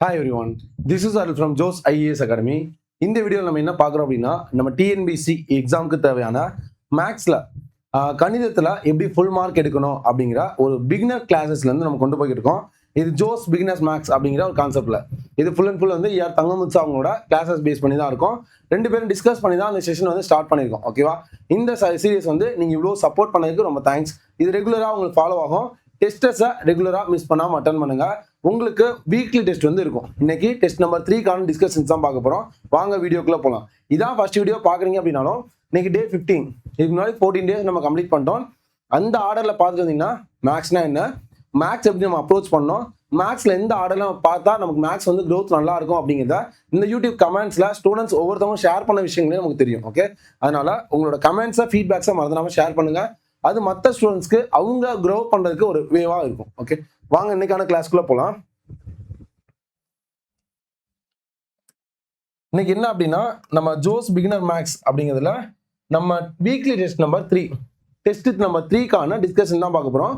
Hi everyone, this is Arul from Jose IAS Academy. இந்த வீடியோவில் நம்ம என்ன பார்க்குறோம் அப்படின்னா நம்ம டிஎன்பிசி எக்ஸாமுக்கு தேவையான மேக்ஸில் கணிதத்தில் எப்படி ஃபுல் மார்க் எடுக்கணும் அப்படிங்கிற ஒரு பிகினர் கிளாஸஸ்லேருந்து நம்ம கொண்டு போய்கிட்டு இருக்கோம். இது ஜோஸ் பிகினர்ஸ் மேக்ஸ் அப்படிங்கிற ஒரு கான்செப்டில் இது ஃபுல் அண்ட் ஃபுல் வந்து யார் தங்கமுச்சு அவங்களோட கிளாஸஸ் பேஸ் பண்ணி தான் இருக்கும். ரெண்டு பேரும் டிஸ்கஸ் பண்ணி தான் அந்த செஷன் வந்து ஸ்டார்ட் பண்ணியிருக்கோம். ஓகேவா, இந்த சீரியஸ் வந்து நீங்கள் இவ்வளோ சப்போர்ட் பண்ணதுக்கு ரொம்ப தேங்க்ஸ். இது ரெகுலராக உங்களுக்கு ஃபாலோ ஆகும். டெஸ்ட்டஸை ரெகுலராக மிஸ் பண்ணாமல் அட்டன் பண்ணுங்க. உங்களுக்கு வீக்லி டெஸ்ட் வந்து இருக்கும். இன்னைக்கு டெஸ்ட் நம்பர் 3 டிஸ்கஷன்ஸ் தான் பார்க்க போகிறோம். வாங்க வீடியோக்குள்ளே போகலாம். இதான் ஃபர்ஸ்ட் வீடியோ பார்க்குறீங்க அப்படின்னாலும் இன்னைக்கு டே 15, இதுக்கு முன்னாடி 14 days நம்ம கம்ப்ளீட் பண்ணிட்டோம். அந்த ஆர்டரில் பார்த்துட்டு வந்தீங்கன்னா மேக்ஸ்னா என்ன, மேக்ஸ் எப்படி நம்ம அப்ரோச் பண்ணோம், மேக்ஸில் எந்த ஆர்டரில் நம்ம பார்த்தா நமக்கு மேக்ஸ் வந்து க்ரோத் நல்லா இருக்கும் அப்படிங்கிறத இந்த யூடியூப் கமெண்ட்ஸில் ஸ்டூடெண்ட்ஸ் ஒவ்வொருத்தவங்க ஷேர் பண்ண விஷயங்களே நமக்கு தெரியும். ஓகே, அதனால உங்களோட கமெண்ட்ஸை ஃபீட்பேக்ஸை மறந்துடாமல் ஷேர் பண்ணுங்கள். அது மற்ற ஸ்டூடெண்ட்ஸ்க்கு அவங்க க்ரோ பண்ணுறதுக்கு ஒரு வேவாக இருக்கும். ஓகே, வாங்க இன்னைக்கான கிளாஸ்க்குள்ளே போகலாம். இன்னைக்கு என்ன அப்படின்னா நம்ம ஜோஸ் பிகினர் மேக்ஸ் அப்படிங்கிறதுல நம்ம weekly test number 3 test number 3 discussion தான் பார்க்க போகிறோம்.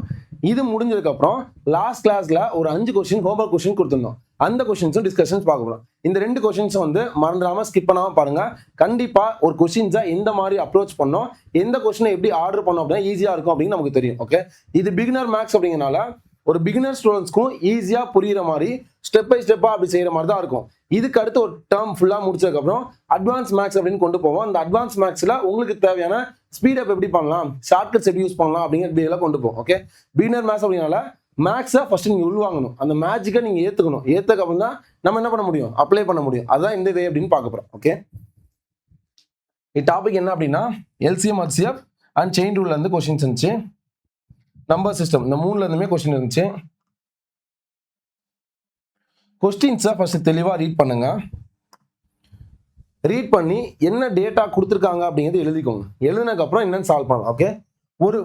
இது முடிஞ்சதுக்கப்புறம் லாஸ்ட் கிளாஸில் ஒரு 5 கொஸ்டின் ஹோம்ஒர்க் கொஸ்டின் கொடுத்துருந்தோம். அந்த கொஸ்டின்ஸும் டிஸ்கஷன்ஸ் பார்க்க போகிறோம். இந்த 2 கொஸ்டின்ஸும் வந்து மறந்துடாமல் ஸ்கிப் பண்ணாமல் பாருங்கள். கண்டிப்பாக ஒரு கொஸ்டின்ஸை எந்த மாதிரி அப்ரோச் பண்ணோம், எந்த கொஸ்டினை எப்படி ஆர்டர் பண்ணோம் அப்படின்னா ஈஸியாக இருக்கும் அப்படின்னு நமக்கு தெரியும். ஓகே, இது பிகினர் மேக்ஸ் அப்படிங்கிறனால ஒரு பிகினர் ஸ்டூடெண்ட்ஸ்க்கும் ஈஸியாக புரிகிற மாதிரி ஸ்டெப் பை ஸ்டெப்பாக அப்படி செய்கிற மாதிரி தான் இருக்கும். இதுக்கு அடுத்து ஒரு டேர்ம் ஃபுல்லாக முடிச்சதுக்கப்புறம் அட்வான்ஸ் மேக்ஸ் அப்படின்னு கொண்டு போவோம். அந்த அட்வான்ஸ் மேக்ஸில் உங்களுக்கு தேவையான ஸ்பீடப் எப்படி பண்ணலாம், ஷார்ட்கட்ஸ் எப்படி யூஸ் பண்ணலாம் அப்படிங்கிற எல்லாம் கொண்டு போவோம். ஓகே, பிகினர் மேக்ஸ் அப்படின்னால மேக்ஸை ஃபர்ஸ்ட் நீங்கள் உள்வாங்கணும், அந்த மேஜிக்கை நீங்கள் ஏற்றுக்கணும். ஏற்றுக்கப்புறம் தான் நம்ம என்ன பண்ண முடியும், அப்ளை பண்ண முடியும். அதுதான் இந்த வே அப்படின்னு பார்க்க போகிறோம். ஓகே, டாபிக் என்ன அப்படின்னா எல்சிஎம் ஹெச்சிஎஃப் அண்ட் செயின் ரூல்ல இருந்து கொஸ்டின்ஸ் இருந்துச்சு. நம்பர் சிஸ்டம் இந்த 3ல இருந்துமே கொஸ்டின் இருந்துச்சு. கொஸ்டின்ஸை ஃபர்ஸ்ட் தெளிவாக ரீட் பண்ணுங்க. ரீட் பண்ணி என்ன டேட்டா கொடுத்துருக்காங்க அப்படிங்கிறது எழுதிக்கோங்க. எழுதினதுக்கப்புறம் என்னன்னு சால்வ் பண்ணலாம். ஓகே, ஒரு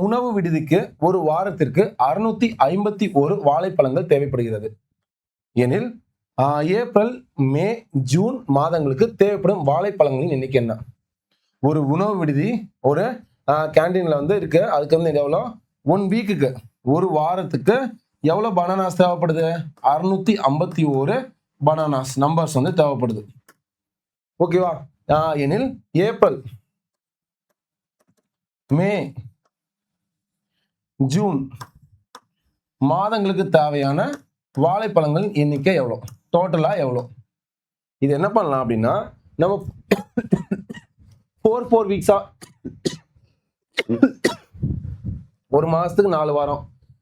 உணவு விடுதிக்கு ஒரு வாரத்திற்கு 651 வாழைப்பழங்கள் தேவைப்படுகிறது எனில் ஏப்ரல், மே, ஜூன் மாதங்களுக்கு தேவைப்படும் வாழைப்பழங்களின் எண்ணிக்கை என்ன? ஒரு உணவு விடுதி ஒரு கேன்டீன்ல வந்து இருக்கு. அதுக்கு வந்து எவ்வளோ, 1 வீக்குக்கு ஒரு வாரத்துக்கு எவ்வளோ பனானாஸ் தேவைப்படுது? 651 பனானாஸ் நம்பர்ஸ் வந்து தேவைப்படுது. ஓகேவா, எனில் ஏப்ரல், மே, ஜூன் மாதங்களுக்கு தேவையான வாழைப்பழங்கள் எண்ணிக்கை எவ்வளோ, டோட்டலா எவ்வளோ? இது என்ன பண்ணலாம் அப்படின்னா நம்ம 4 வீக்ஸா ஒரு மாசத்துக்கு 4 வாரம்,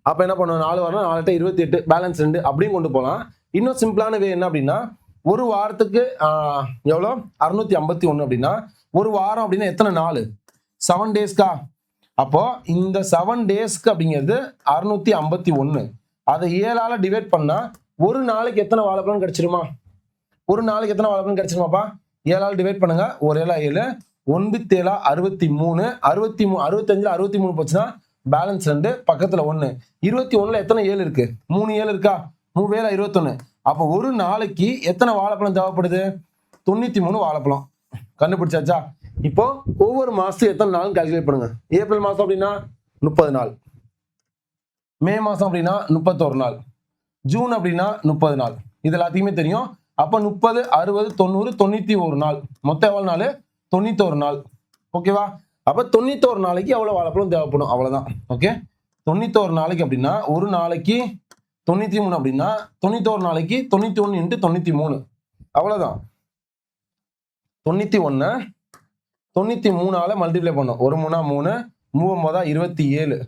அப்ப என்ன பண்ணுவோம், 4 வாரம் 4 28 பேலன்ஸ் 2 அப்படின்னு கொண்டு போகலாம். இன்னும் சிம்பிளான வே என்ன அப்படின்னா ஒரு வாரத்துக்கு எவ்வளோ 651 அப்படின்னா ஒரு வாரம் அப்படின்னா எத்தனை நாள், 7 டேஸ்க்கா. அப்போ இந்த 7 டேஸ்க்கு அப்படிங்கிறது 651, அதை 7ஆல டிவைட் பண்ணா ஒரு நாளைக்கு எத்தனை வாழைப்பழம் கிடைச்சிருமா? ஒரு நாளைக்கு எத்தனை வாழைப்பழம் கிடைச்சிருமாப்பா? 7ஆல டிவைட் பண்ணுங்க. ஒரு 7 7 9 7 63 65 63 போச்சுன்னா பேலன்ஸ் 2, பக்கத்துல 1. 21ல எத்தனை 7 இருக்கு? 3 7 இருக்கா? 3 வேலை 21. அப்போ ஒரு நாளைக்கு எத்தனை வாழைப்பழம் தேவைப்படுது? 93 வாழைப்பழம். கண்டுபிடிச்சாச்சா? இப்போ ஒவ்வொரு மாசத்துக்கு எத்தனை நாள் கால்குலேட் பண்ணுங்க. ஏப்ரல் மாசம் அப்படின்னா 30 நாள், மே மாசம் அப்படின்னா 31 நாள், ஜூன் அப்படின்னா 30 நாள். இது எல்லாத்தையுமே தெரியும். அப்போ 30 60 90 91 நாள், மொத்தம் எவ்வளவு நாள்? 91 நாள். ஓகேவா, அப்ப 91 நாளைக்கு எவ்வளவு வாழைப்பழம் தேவைப்படும், அவ்வளவுதான். ஓகே, 91 நாளைக்கு அப்படின்னா ஒரு நாளைக்கு 93 அப்படின்னா 91 நாளைக்கு 91 × 93 அவ்வளவுதான். 91 93ஆல மல்டிப்ளை பண்ணும். 1 3 3, 3 27,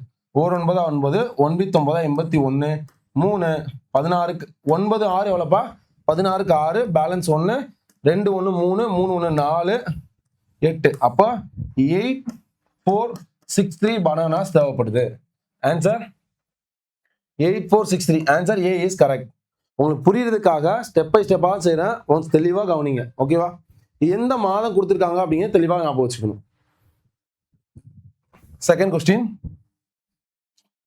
1 9 9, 9 9 81, 3 16க்கு 9 6 எவ்வளோப்பா? 16க்கு 6, பேலன்ஸ் 1, 2 1 3, 3 1 4, 8. அப்போ 8463 பனானாஸ் தேவைப்படுது. Answer 8463. Answer A is correct. உங்களுக்கு புரியுறதுக்காக ஸ்டெப் பை ஸ்டெப்பாக செய்கிறேன், கொஞ்சம் தெளிவாக கவனிங்க. ஓகேவா, எந்த மாதம் கொடுத்துருக்காங்க அப்படிங்கிறது தெளிவாக ஞாபகம் வச்சுக்கணும். Second question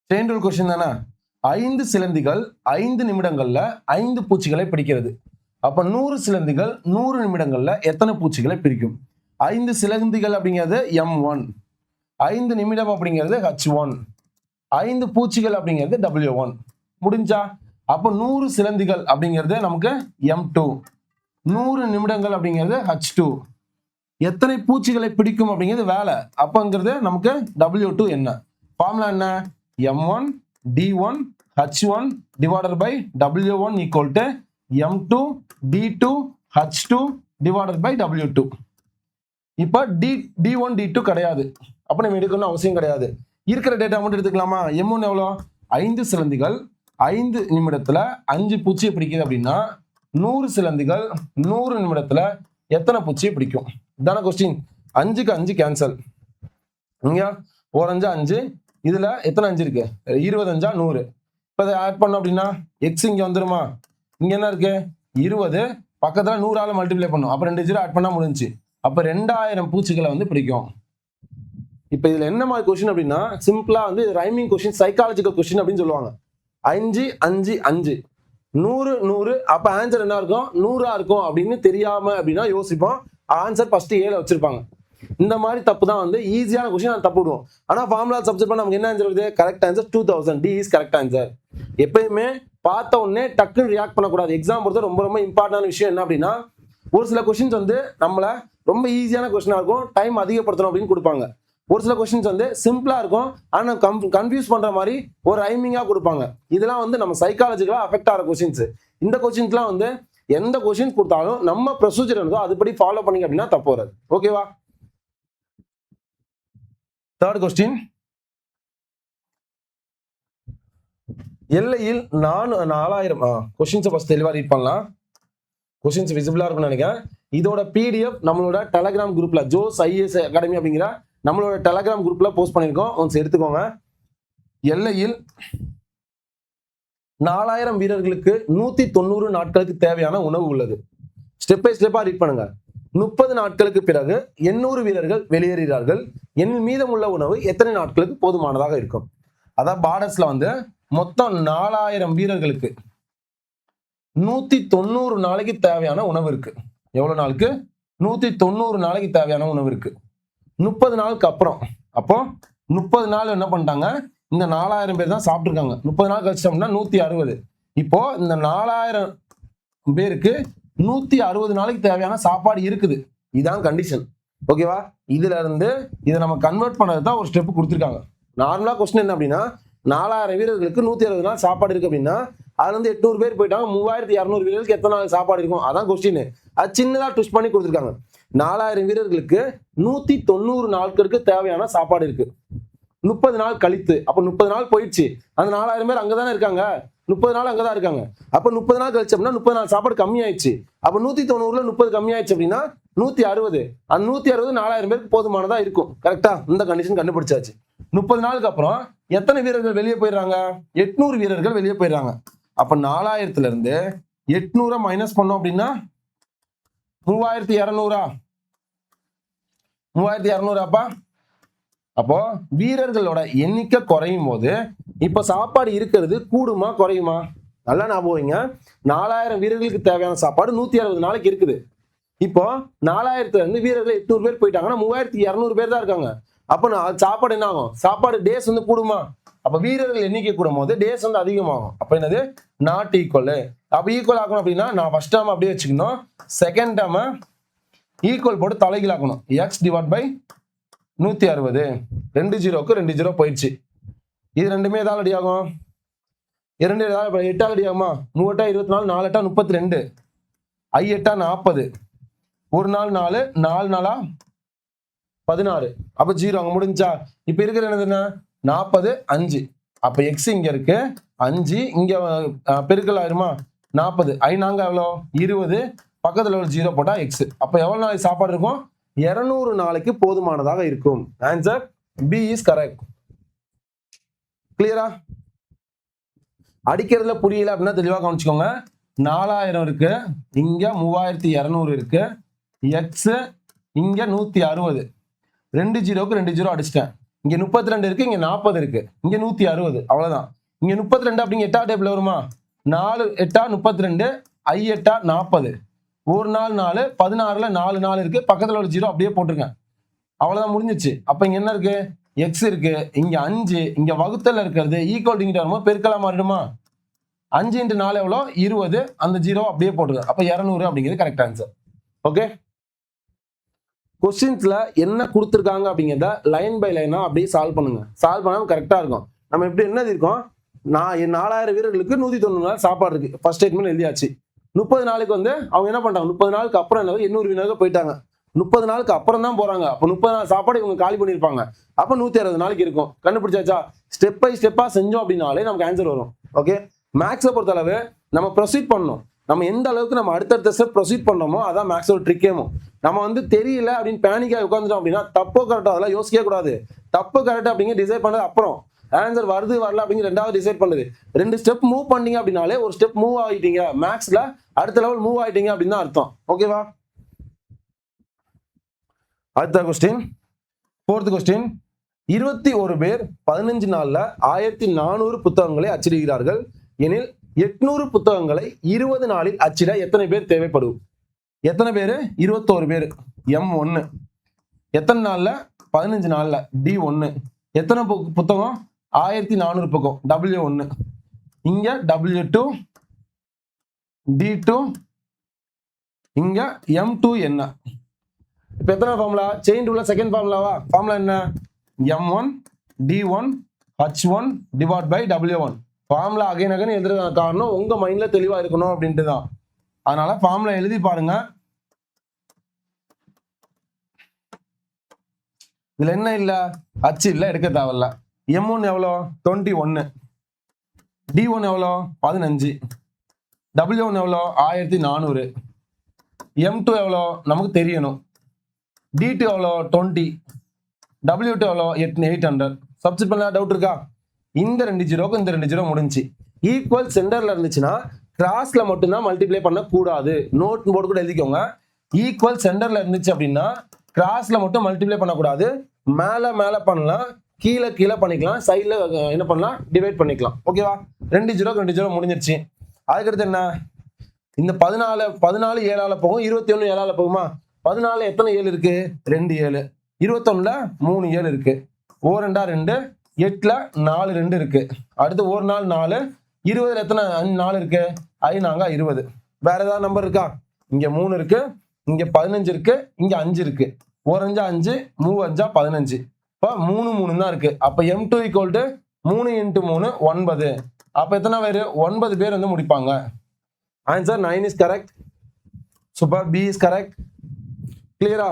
chain rule question தானே. 5 சிலந்திகள் 5 நிமிடங்கள்ல 5 பூச்சிகளை பிடிக்கிறது. அப்ப 100 சிலந்திகள் 100 நிமிடங்கள்ல எத்தனை பூச்சிகளை பிடிக்கும்? 5 சிலந்திகள் அப்படிங்கிறது M1, 5 நிமிடம் அப்படிங்கிறது H1, 5 பூச்சிகள் அப்படிங்கிறது W1. முடிஞ்சா அப்போ 100 சிலந்திகள் அப்படிங்கிறது நமக்கு M2, 100 நிமிடங்கள் அப்படிங்கிறது H2, எத்தனை பூச்சிகளை பிடிக்கும் அப்படிங்கிறது வேலை, அப்பங்கிறது நமக்கு W2 என்ன? ஃபார்முலா என்ன? M1 D1 H1 divided by W1 equal to M2 D2 H2 divided by W2. இப்போ D1 D2 கிடையாது, அப்ப நம்ம எடுக்கணும் அவசியம் கிடையாது. இருக்கிற டேட்டா மட்டும் எடுத்துக்கலாமா? M1 எவ்வளோ? 5 சிலந்திகள் 5 நிமிடத்துல 5 பூச்சியை பிடிக்குது அப்படின்னா 100 சிலந்திகள் 100 நிமிடத்துல எத்தனை பூச்சியை பிடிக்கும்? இதான கொஸ்டின். 5க்கு 5 கேன்சல், இங்க ஒரு 5 5, இதுல எத்தனை 5 இருக்கு? 25 100. இப்ப இதை ஆட் பண்ணோம் அப்படின்னா எக்ஸ் இங்க வந்துருமா? இங்க என்ன இருக்கு? 20, பக்கத்துல 100 மல்டிப்ளை பண்ணும், அப்ப 2 0 ஆட் பண்ணா முடிஞ்சு. அப்ப 2000 பூச்சிகளை வந்து பிடிக்கும். இப்ப இதுல என்ன மாதிரி கொஸ்டின் அப்படின்னா சிம்பிளா வந்து ரைமிங் கொஸ்டின், சைக்காலஜிக்கல் கொஸ்டின் அப்படின்னு சொல்லுவாங்க. 5 5 5 100 100, அப்ப ஆன்சர் என்ன இருக்கும்? 100 இருக்கும் அப்படின்னு தெரியாம அப்படின்னா யோசிப்போம், ஆன்சர் ஃபர்ஸ்ட் 7 வச்சிருப்பாங்க. இந்த மாதிரி தப்பு தான் வந்து ஈஸியான கொஸ்டின், நான் தப்பு விடுவோம். ஆனா ஃபார்முலா சப்ஸ்டிட் பண்ண நமக்கு என்ன ஆன்சர் வருது? Correct answer 2000, D is correct answer. எப்பயுமே பார்த்த உடனே டக்குன்னு ரியாக்ட் பண்ணக்கூடாது. எக்ஸாம் பொறுத்த ரொம்ப ரொம்ப இம்பார்ட்டன்டான விஷயம் என்ன அப்படின்னா, ஒரு சில கொஸ்டின்ஸ் வந்து நம்மள ரொம்ப ஈஸியான கொஸ்டினா இருக்கும், டைம் அதிகப்படுத்தணும் அப்படின்னு கொடுப்பாங்க. ஒரு சில கொஸ்டின்ஸ் வந்து சிம்பிளா இருக்கும், ஆனா கன்ஃபியூஸ் பண்ற மாதிரி ஒரு ரைமிங்கா கொடுப்பாங்க. இதெல்லாம் வந்து நம்ம சைக்காலஜிக்கலா அஃபெக்ட் ஆகிற கொஸ்டின்ஸ். இந்த கொஸ்டின்ஸ்லாம் வந்து எந்த கொஸ்டின் கொடுத்தாலும் நம்ம ப்ரொசீஜர் இருந்தோ அதுபடி ஃபாலோ பண்ணீங்க அப்படின்னா தப்பு வராது. ஓகேவா? தேர்ட் கொஸ்டின், எல்லையில் 4000 கொஸ்டின்ஸை ஃபர்ஸ்ட் தெளிவா ரீட் பண்ணலாம். கொஸ்டின்ஸ் விசிபிளா இருக்கும்னு நினைக்கிறேன். இதோட PDF நம்மளோட டெலகிராம் குரூப்ல ஜோஸ் IAS அகாடமி அப்படிங்கிற நம்மளோட டெலகிராம் குரூப்ல போஸ்ட் பண்ணியிருக்கோம், ஒன்ஸ் எடுத்துக்கோங்க. எல்லையில் 4000 வீரர்களுக்கு 190 நாட்களுக்கு தேவையான உணவு உள்ளது. ஸ்டெப் பை ஸ்டெப்பா ரீட் பண்ணுங்க. 30 நாட்களுக்கு பிறகு 800 வீரர்கள் வெளியேறுகிறார்கள். என் மீதமுள்ள உணவு எத்தனை நாட்களுக்கு போதுமானதாக இருக்கும்? அதான் பார்டர்ஸ்ல வந்து மொத்தம் 4000 வீரர்களுக்கு 190 நாளைக்கு தேவையான உணவு இருக்கு. எவ்வளவு நாளுக்கு? 190 நாளைக்கு தேவையான உணவு இருக்கு. 30 நாளுக்கு அப்புறம், அப்போ 30 நாள் என்ன பண்ணிட்டாங்க? இந்த 4000 பேர் தான் சாப்பிட்டுருக்காங்க. 30 நாள் கழிச்சிட்டோம்னா 160. இப்போ இந்த 4000 பேருக்கு 160 நாளைக்கு தேவையான சாப்பாடு இருக்குது. இதுதான் கண்டிஷன். ஓகேவா? இதுல இருந்து இதை நம்ம கன்வெர்ட் பண்ணது தான் ஒரு ஸ்டெப் கொடுத்துருக்காங்க. நார்மலா கொஸ்டின் என்ன அப்படின்னா, 4000 வீரர்களுக்கு 160 நாள் சாப்பாடு இருக்கு அப்படின்னா அதுல இருந்து 800 பேர் போயிட்டாங்க, 3200 வீரர்களுக்கு எத்தனை நாள் சாப்பாடு இருக்கும்? அதான் கொஸ்டின். அது சின்னதா ட்விஸ்ட் பண்ணி கொடுத்துருக்காங்க. 4000 வீரர்களுக்கு 190 நாட்களுக்கு தேவையான சாப்பாடு இருக்கு. 30 நாள் கழித்து, அப்ப 30 நாள் போயிடுச்சு, அந்த 4000 பேர் அங்கதானே இருக்காங்க, 30 நாள் அங்கதான் இருக்காங்க. அப்ப 30 நாள் கழிச்சு அப்படின்னா 30 நாள் சாப்பாடு கம்மி ஆயிடுச்சு. அப்ப 190ல 30 கம்மி ஆயிடுச்சு அப்படின்னா 160. அந்த 160 4000 பேருக்கு போதுமானதா இருக்கும். கரெக்டா? இந்த கண்டிஷன் கண்டுபிடிச்சாச்சு. 30 நாளுக்கு அப்புறம் எத்தனை வீரர்கள் வெளியே போயிடுறாங்க? 800 வீரர்கள் வெளியே போயிடுறாங்க. அப்ப 4000ல இருந்து 800 மைனஸ் பண்ணோம் அப்படின்னா 3200. 3200 அப்போ வீரர்களோட எண்ணிக்கை குறையும் போது இப்ப சாப்பாடு இருக்கிறது கூடுமா குறையுமா? நல்லா ஞாபகம் வைங்க. 4000 வீரர்களுக்கு தேவையான சாப்பாடு 160 நாளைக்கு இருக்குது. இப்போ 4000ல இருந்து வீரர்கள் 800 பேர் போயிட்டாங்கன்னா 3200 பேர் தான் இருக்காங்க. அப்ப சாப்பாடு என்ன ஆகும்? சாப்பாடு டேஸ் வந்து கூடுமா? அப்ப வீரர்கள் எண்ணிக்கை கூடும் போது டேஸ் வந்து அதிகமாகும். அப்ப என்னது? Not equal. அப்ப ஈக்குவல் ஆகணும் அப்படின்னா நான் ஃபர்ஸ்ட் டேர்ம் அப்படியே வச்சுக்கணும், செகண்ட் டேர்ம் ஈக்குவல் போட்டு தலைகீழ் ஆக்கணும். X divide by 160. 2 0க்கு 2 0 போயிடுச்சு. இது ரெண்டுமே எதாவது அடி ஆகும்? 2 8 அடி ஆகுமா? 3 24, 4 32, 8 40, 1 நாள் 4, 4 நாளா 16. அப்ப 0 அங்க முடிஞ்சா. இப்ப இருக்கிற என்னதுன்னா 40 5. அப்ப எக்ஸ் இங்க இருக்கு 5, இங்க பெருக்கல் ஆயிருமா? 40. நாங்க எவ்வளோ? 20, பக்கத்துல ஒரு 0 போட்டா எக்ஸ். அப்ப எவ்வளவு நாளைக்கு சாப்பாடு இருக்கும்? 200 நாளைக்கு போதுமானதாக இருக்கும். Answer B is correct. கிளியரா? அடிக்கிறதுல புரியல அப்படின்னா தெளிவா கவனிச்சுக்கோங்க. 4000 இருக்கு, இங்க 3200 இருக்கு, எக்ஸ் இங்க 160. 2 0க்கு 2 0 அடிச்சிட்டேன். இங்க 32 இருக்கு, இங்க 40 இருக்கு, இங்க 160. அவ்வளவுதான். இங்க 32 அப்படிங்க 8 டேபிள் வருமா? 4 8 32, 8 40, 1 நாள் 4, 16ல 4 4 இருக்கு, பக்கத்துல ஒரு 0 அப்படியே போட்டிருக்கேன். அவ்வளவுதான், முடிஞ்சிச்சு. அப்ப இங்க என்ன இருக்கு? எக்ஸ் இருக்கு, இங்க 5, இங்க வகுத்தல் இருக்கிறது ஈக்குவல் வரும்போது பெருக்கலா மாறிடுமா? 5 × 4 எவ்வளோ 20, அந்த 0 அப்படியே போட்டுருங்க. அப்போ 200 அப்படிங்கிறது கரெக்ட் ஆன்சர். ஓகே, கொஸ்டின்ஸ்ல என்ன கொடுத்துருக்காங்க அப்படிங்கிறத லைன் பை லைனா அப்படியே சால்வ் பண்ணுங்க. சால்வ் பண்ணாமல் கரெக்டாக இருக்கும். நம்ம எப்படி என்ன இருக்கோம், நான் 4000 வீரர்களுக்கு 190 நாள் சாப்பாடு இருக்கு. ஃபர்ஸ்ட் ஸ்டேட்மெண்ட் எழுதியாச்சு. 30 நாளுக்கு வந்து அவங்க என்ன பண்றாங்க, 30 நாளுக்கு அப்புறம் என்ன 800 வீரர்கள் போயிட்டாங்க. 30 நாளுக்கு அப்புறம் தான் போறாங்க. அப்போ 30 நாள் சாப்பாடு இவங்க காலி பண்ணியிருப்பாங்க. அப்போ 160 நாளைக்கு இருக்கும். கண்டுபிடிச்சாச்சா? ஸ்டெப் பை ஸ்டெப்பா செஞ்சோம் அப்படின்னாலே நமக்கு ஆன்சர் வரும். ஓகே, மேக்ஸை பொறுத்தளவு நம்ம ப்ரொசீட் பண்ணணும். நம்ம எந்த அளவுக்கு நம்ம அடுத்தடுத்த ஸ்டெப் ப்ரொசீட் பண்ணோமோ அதான் மேக்ஸோட ட்ரிக்கேமோ. நம்ம வந்து தெரியல அப்படின்னு பேனிக்காக உட்காந்துட்டோம் அப்படின்னா தப்போ கரெக்டோ அதெல்லாம் யோசிக்கவே கூடாது. தப்பு கரெக்ட் அப்படிங்கிற டிசைட் பண்ணது அப்புறம், ஆன்சர் வருது வரல அப்படிங்கிற ரெண்டாவது டிசைட் பண்ணுது. 2 ஸ்டெப் மூவ் பண்ணீங்க அப்படின்னாலே ஒரு ஸ்டெப் மூவ் ஆகிட்டீங்க, மேக்ஸ்ல அடுத்த லெவல் மூவ் ஆகிட்டீங்க அப்படின்னு தான் அர்த்தம். ஓகேவா? அடுத்த கொஸ்டின், 4th கொஸ்டின். 21 பேர் 15 நாள்ல 1400 புத்தகங்களை அச்சிடுகிறார்கள் எனில் 800 புத்தகங்களை 20 நாளில் அச்சிட எத்தனை பேர் தேவைப்படும்? எத்தனை பேர்? 21 பேர். M1 எத்தனை நாள்ல? 15 நாள்ல. D1 எத்தனை புத்தகம்? 1400 பக்கம். W1 இங்க W2, D2 இங்க M2 என்ன? இப்ப எத்தனை ஃபார்முலா? செயின் ரூல்ல செகண்ட் ஃபார்முலாவா? ஃபார்முலா என்ன? M1 D1 H1 divide by W1. Formula again again எழுதுற காரணம் உங்க மைண்ட்ல தெளிவா இருக்கணும் அப்படின்ட்டு தான். அதனால ஃபார்முலா எழுதி பாருங்க. இதுல என்ன இல்ல? H இல்ல, எடுக்க தேவையில்ல. M1 எவ்வளோ? 21. D1 எவ்வளோ? 15. W1 எவ்வளோ? 1400. M2 எவ்வளோ? நமக்கு தெரியணும். D2 எவ்வளோ? 20. W2 எவ்வளோ? 800. சப்ஸ்டிட் பண்ண டவுட் இருக்கா? இந்த 2 ஜீரோக்கு இந்த 2 ஜீரோ முடிஞ்சு. ஈக்குவல் சென்டர்ல இருந்துச்சுன்னா கிராஸ்ல மட்டும்தான் மல்டிப்ளை பண்ணக்கூடாது. நோட் போர்டு கூட எழுதிக்கோங்க. ஈக்குவல் சென்டர்ல இருந்துச்சு அப்படின்னா கிராஸ்ல மட்டும் மல்டிப்ளை பண்ணக்கூடாது. மேல மேல பண்ணலாம், கீழே கீழே பண்ணிக்கலாம், சைட்ல என்ன பண்ணலாம், டிவைட் பண்ணிக்கலாம். ஓகேவா? 2 ஜீரோக்கு 2 ஜீரோ முடிஞ்சிருச்சு. அதுக்கடுத்து என்ன? இந்த 14 7ஆல போகும், 21 7ஆல போகுமா? 14 எத்தனை 7 இருக்கு? 2 7. 21ல 3 7 இருக்கு. 4 2 8ல 4 2 இருக்கு. அடுத்து ஒரு நாள் 4. 20ல எத்தனை 4 இருக்கு? 5 20. வேற ஏதாவது நம்பர் இருக்கா? இங்க 3 இருக்கு, இங்க 15 இருக்கு, இங்க 5 இருக்கு. 4 5 5, 3 5 15. இப்போ 3 3 தான் இருக்கு. அப்ப M2 = 3 × 3 9. அப்ப எத்தனை பேர்? 9 பேர் வந்து முடிப்பாங்க. Answer 9 is correct. Super. B is correct. கிளியரா?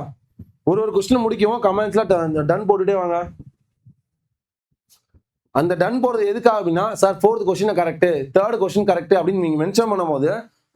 ஒரு கொஸ்டின் முடிக்கவும் கமெண்ட்ஸ்ல டன் போட்டுட்டே வாங்க. அந்த டன் போறது எதுக்காக அப்படின்னா, sir 4th question correct, 3rd question correct அப்படின்னு நீங்க மென்ஷன் பண்ணும்போது